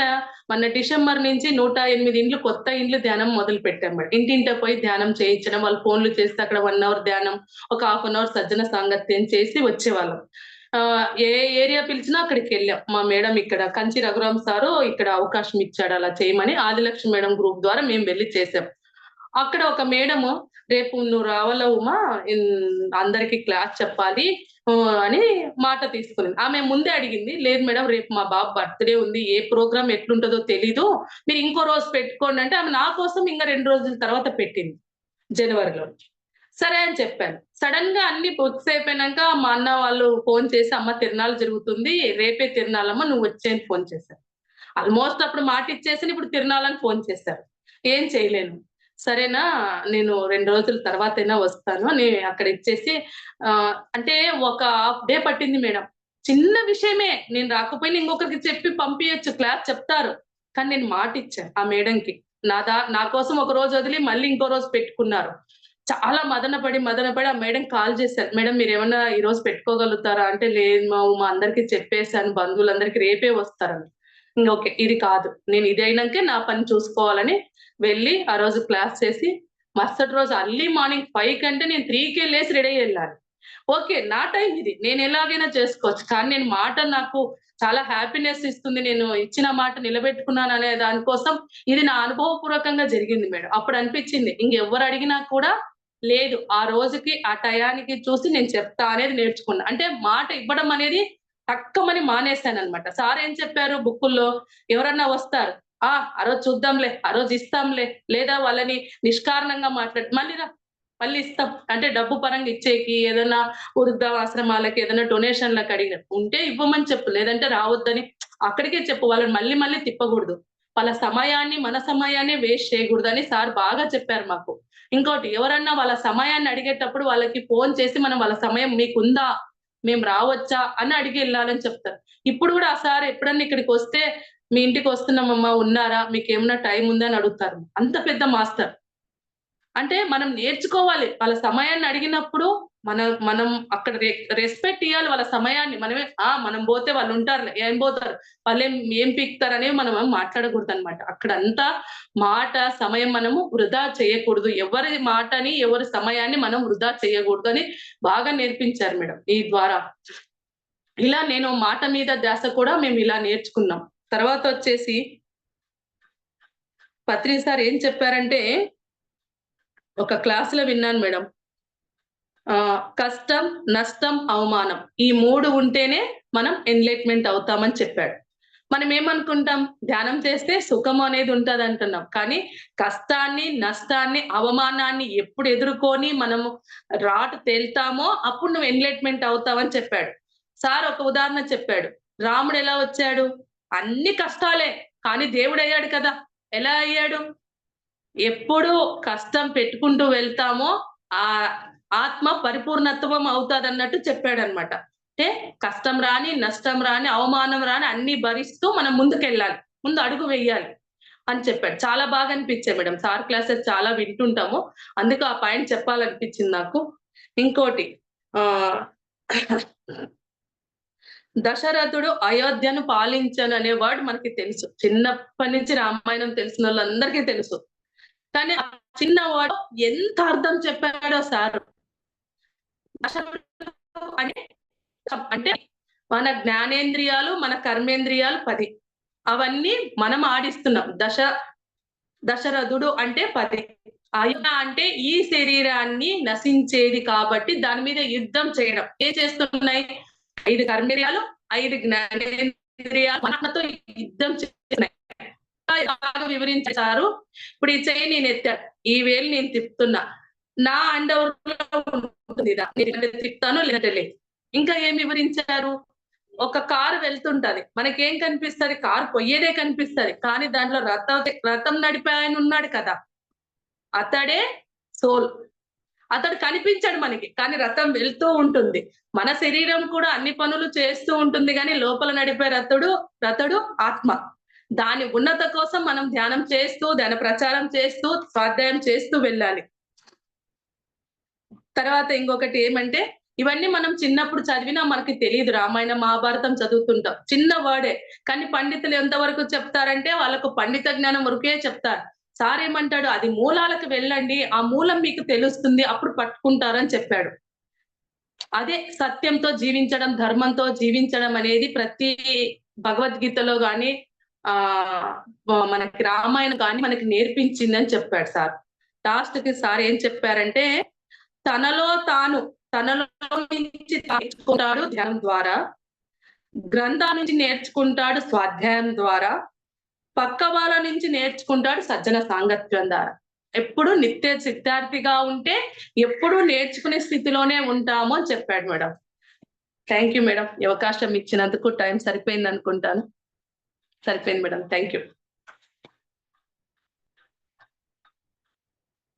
మొన్న డిసెంబర్ నుంచి 108 ఇండ్లు, కొత్త ఇండ్లు ధ్యానం మొదలు పెట్టాం మేడం. ఇంటింట పోయి ధ్యానం చేయించడం, వాళ్ళు ఫోన్లు చేస్తే అక్కడ 1 అవర్ ధ్యానం, ఒక హాఫ్ అన్ అవర్ సజ్జన సాంగత్యం చేసి వచ్చేవాళ్ళం. ఏ ఏరియా పిలిచినా అక్కడికి వెళ్ళాం. మా మేడం ఇక్కడ కంచి రఘురామ్ సారు ఇక్కడ అవకాశం ఇచ్చాడు అలా చేయమని. ఆదిలక్ష్మి మేడం గ్రూప్ ద్వారా మేము వెళ్ళి చేసాం. అక్కడ ఒక మేడము, రేపు నువ్వు రావాలా ఉమా, అందరికి క్లాస్ చెప్పాలి అని మాట తీసుకునింది. ఆమె ముందే అడిగింది, లేదు మేడం రేపు మా బాబు బర్త్డే ఉంది, ఏ ప్రోగ్రామ్ ఎట్లుంటుందో తెలీదు, మీరు ఇంకో రోజు పెట్టుకోండి అంటే ఆమె నా కోసం ఇంకా 2 రోజుల తర్వాత పెట్టింది జనవరిలో. సరే అని చెప్పాను. సడన్ గా అన్ని బుక్స్ అయిపోయినాక మా అన్న వాళ్ళు ఫోన్ చేసి, అమ్మ తిరునాళ్ళు జరుగుతుంది, రేపే తిరునాళ్ళమ్మ నువ్వు వచ్చేయని ఫోన్ చేశారు. ఆల్మోస్ట్ అప్పుడు మాట ఇచ్చేసి ఇప్పుడు తిరునాళ్ళని ఫోన్ చేశారు. ఏం చేయలేను. సరేనా, నేను 2 రోజుల తర్వాతైనా వస్తాను అని అక్కడ ఇచ్చేసి అంటే ఒక హాఫ్ డే పట్టింది మేడం. చిన్న విషయమే, నేను రాకపోయినా ఇంకొకరికి చెప్పి పంపియొచ్చు, క్లాస్ చెప్తారు. కానీ నేను మాట ఇచ్చాను ఆ మేడంకి. నా కోసం ఒక రోజు వదిలి మళ్ళీ ఇంకో రోజు పెట్టుకున్నారు. చాలా మదనపడి ఆ మేడం కాల్ చేశారు. మేడం మీరేమన్నా ఈ రోజు పెట్టుకోగలుగుతారా అంటే, లేదు మా అందరికి చెప్పేసాను, బంధువులందరికీ రేపే వస్తారని. ఓకే, ఇది కాదు, నేను ఇది అయినాకే నా పని చూసుకోవాలని వెళ్ళి ఆ రోజు క్లాస్ చేసి, మరుసటి రోజు అర్లీ మార్నింగ్ 5 కంటే నేను 3కే లేసి రెడీ అయ్యి వెళ్ళాలి. ఓకే, నా టైం ఇది, నేను ఎలాగైనా చేసుకోవచ్చు. కానీ నేను మాట నాకు చాలా హ్యాపీనెస్ ఇస్తుంది, నేను ఇచ్చిన మాట నిలబెట్టుకున్నాను అనే దానికోసం ఇది నా అనుభవపూర్వకంగా జరిగింది మేడం. అప్పుడు అనిపించింది ఇంకెవ్వరు అడిగినా కూడా లేదు, ఆ రోజుకి ఆ టయానికి చూసి నేను చెప్తా అనేది నేర్చుకున్నా. అంటే మాట ఇవ్వడం అనేది టక్కమని మానేశానన్నమాట. సార్ ఏం చెప్పారు బుక్కుల్లో, ఎవరన్నా వస్తారు, ఆ రోజు చూద్దాంలే, ఆ రోజు ఇస్తాంలే, లేదా వాళ్ళని నిష్కారణంగా మళ్ళీ ఇస్తాం అంటే డబ్బు పరంగా ఇచ్చేకి, ఏదైనా వృద్ధాశ్రమాలకి, ఏదైనా డొనేషన్లకు అడిగిన ఉంటే ఇవ్వమని చెప్పు, లేదంటే రావద్దని అక్కడికే చెప్పు. వాళ్ళని మళ్ళీ తిప్పకూడదు. వాళ్ళ సమయాన్ని, మన సమయాన్ని వేస్ట్ చేయకూడదు అని సార్ బాగా చెప్పారు మాకు. ఇంకోటి, ఎవరన్నా వాళ్ళ సమయాన్ని అడిగేటప్పుడు వాళ్ళకి ఫోన్ చేసి మనం వాళ్ళ సమయం మీకుందా, మేము రావచ్చా అని అడిగి వెళ్ళాలని చెప్తారు. ఇప్పుడు కూడా ఆ సార్ ఎప్పుడన్నా ఇక్కడికి వస్తే, మీ ఇంటికి వస్తున్నామమ్మా ఉన్నారా, మీకేమన్నా టైం ఉందా అని అడుగుతారు. అంత పెద్ద మాస్టర్. అంటే మనం నేర్చుకోవాలి. వాళ్ళ సమయాన్ని అడిగినప్పుడు మనం అక్కడ రెస్పెక్ట్ ఇయ్యాలి వాళ్ళ సమయాన్ని. మనం పోతే వాళ్ళు ఉంటారులే, ఏం పోతారు, ఏం పీకుతారనేవి మనం మాట్లాడకూడదన్నమాట. అక్కడంతా మాట, సమయం మనము వృధా చేయకూడదు. ఎవరి మాటని, ఎవరి సమయాన్ని మనం వృధా చేయకూడదు అని బాగా నేర్పించారు మేడం ఈ ద్వారా. ఇలా నేను మాట మీద ధ్యాస కూడా మేము ఇలా నేర్చుకున్నాం. తర్వాత వచ్చేసి పత్రి సార్ ఏం చెప్పారంటే, ఒక క్లాసులో విన్నాను మేడం. కష్టం, నష్టం, అవమానం ఈ 3 ఉంటేనే మనం ఎన్లైట్‌మెంట్ అవుతామని చెప్పాడు. మనం ఏమనుకుంటాం, ధ్యానం చేస్తే సుఖం అనేది ఉంటదంటున్నాం. కానీ కష్టాన్ని, నష్టాన్ని, అవమానాన్ని ఎప్పుడు ఎదుర్కొని మనము రాటు తేలుతామో అప్పుడు నువ్వు ఎన్లైట్‌మెంట్ అవుతావని చెప్పాడు. సార్ ఒక ఉదాహరణ చెప్పాడు. రాముడు ఎలా వచ్చాడు? అన్ని కష్టాలే, కానీ దేవుడయ్యాడు కదా! ఎలా అయ్యాడు? ఎప్పుడు కష్టం పెట్టుకుంటూ వెళ్తామో ఆ ఆత్మ పరిపూర్ణత్వం అవుతాదన్నట్టు చెప్పాడన్నమాట. అంటే కష్టం రాని, నష్టం రాని, అవమానం రాని అన్ని భరిస్తూ మనం ముందుకెళ్ళాలి. ముందు అడుగు వెయ్యాలి అని చెప్పాడు. చాలా బాగా అనిపించాయి మేడం. సార్ క్లాసెస్ చాలా వింటుంటాము. అందుకు ఆ పాయింట్ చెప్పాలనిపించింది నాకు. ఇంకోటి ఆహ్ దశరథుడు అయోధ్యను పాలించను అనే వర్డ్ మనకి తెలుసు. చిన్నప్పటి నుంచి రామాయణం తెలిసినోళ్ళందరికీ తెలుసు. కానీ ఆ చిన్న వర్డ్ ఎంత అర్థం చెప్పాడో సారు. అంటే మన జ్ఞానేంద్రియాలు, మన కర్మేంద్రియాలు 10. అవన్నీ మనం ఆడిస్తున్నాం. దశరథుడు అంటే 10. అయోధ్య అంటే ఈ శరీరాన్ని నశించేది కాబట్టి దాని మీద యుద్ధం చేయడం. ఏం చేస్తున్నాయి? 5 కర్మేంద్రియాలు, 5 జ్ఞానేంద్రియాలు మనతో యుద్ధం చేస్తున్నాయి. బాగా వివరించారు. ఇప్పుడు ఈ చెయ్యి నేను ఎత్తాను, ఈ వేలు నేను తిప్పుతున్నా, నా అండర్‌లో ఉంటుంది నేను తిప్పుతాను లేదంటే లేదు. ఇంకా ఏం వివరించారు? ఒక కారు వెళ్తుంటది. మనకేం కనిపిస్తది? కారు పొయ్యేదే కనిపిస్తది. కానీ దాంట్లో రథం నడిపే ఆయన ఉన్నాడు కదా! అతడే సోల్. అతడు కనిపించడు మనకి, కానీ రథం వెళ్తూ ఉంటుంది. మన శరీరం కూడా అన్ని పనులు చేస్తూ ఉంటుంది గానీ లోపల నడిపే రథుడు ఆత్మ. దాని ఉన్నత కోసం మనం ధ్యానం చేస్తూ, ధ్యాన ప్రచారం చేస్తూ, స్వాధ్యాయం చేస్తూ వెళ్ళాలి. తర్వాత ఇంకొకటి ఏమంటే, ఇవన్నీ మనం చిన్నప్పుడు చదివినా మనకి తెలియదు. రామాయణం, మహాభారతం చదువుతుంటాం. చిన్న వర్డే. కానీ పండితులు ఎంతవరకు చెప్తారంటే, వాళ్ళకు పండిత జ్ఞానం వరకే చెప్తారు. సార్ ఏమంటాడు, అది మూలాలకు వెళ్ళండి. ఆ మూలం మీకు తెలుస్తుంది. అప్పుడు పట్టుకుంటారని చెప్పాడు. అదే సత్యంతో జీవించడం, ధర్మంతో జీవించడం అనేది ప్రతి భగవద్గీతలో గాని, మనకి రామాయణం గాని మనకి నేర్పించిందని చెప్పాడు సార్. లాస్ట్‌కి సార్ ఏం చెప్పారంటే, తనలో నుంచి నేర్చుకుంటాడు ధ్యానం ద్వారా, గ్రంథాల నుంచి నేర్చుకుంటాడు స్వాధ్యాయం ద్వారా, పక్క వాళ్ళ నుంచి నేర్చుకుంటాడు సజ్జన సాంగత్యం ద్వారా. ఎప్పుడు నిత్య సిద్ధార్థిగా ఉంటే ఎప్పుడు నేర్చుకునే స్థితిలోనే ఉంటాము అని చెప్పాడు మేడం. Thank you madam. ఈ అవకాశం ఇచ్చినందుకు. టైం సరిపోయింది అనుకుంటాను. సరిపోయింది మేడం. Thank you.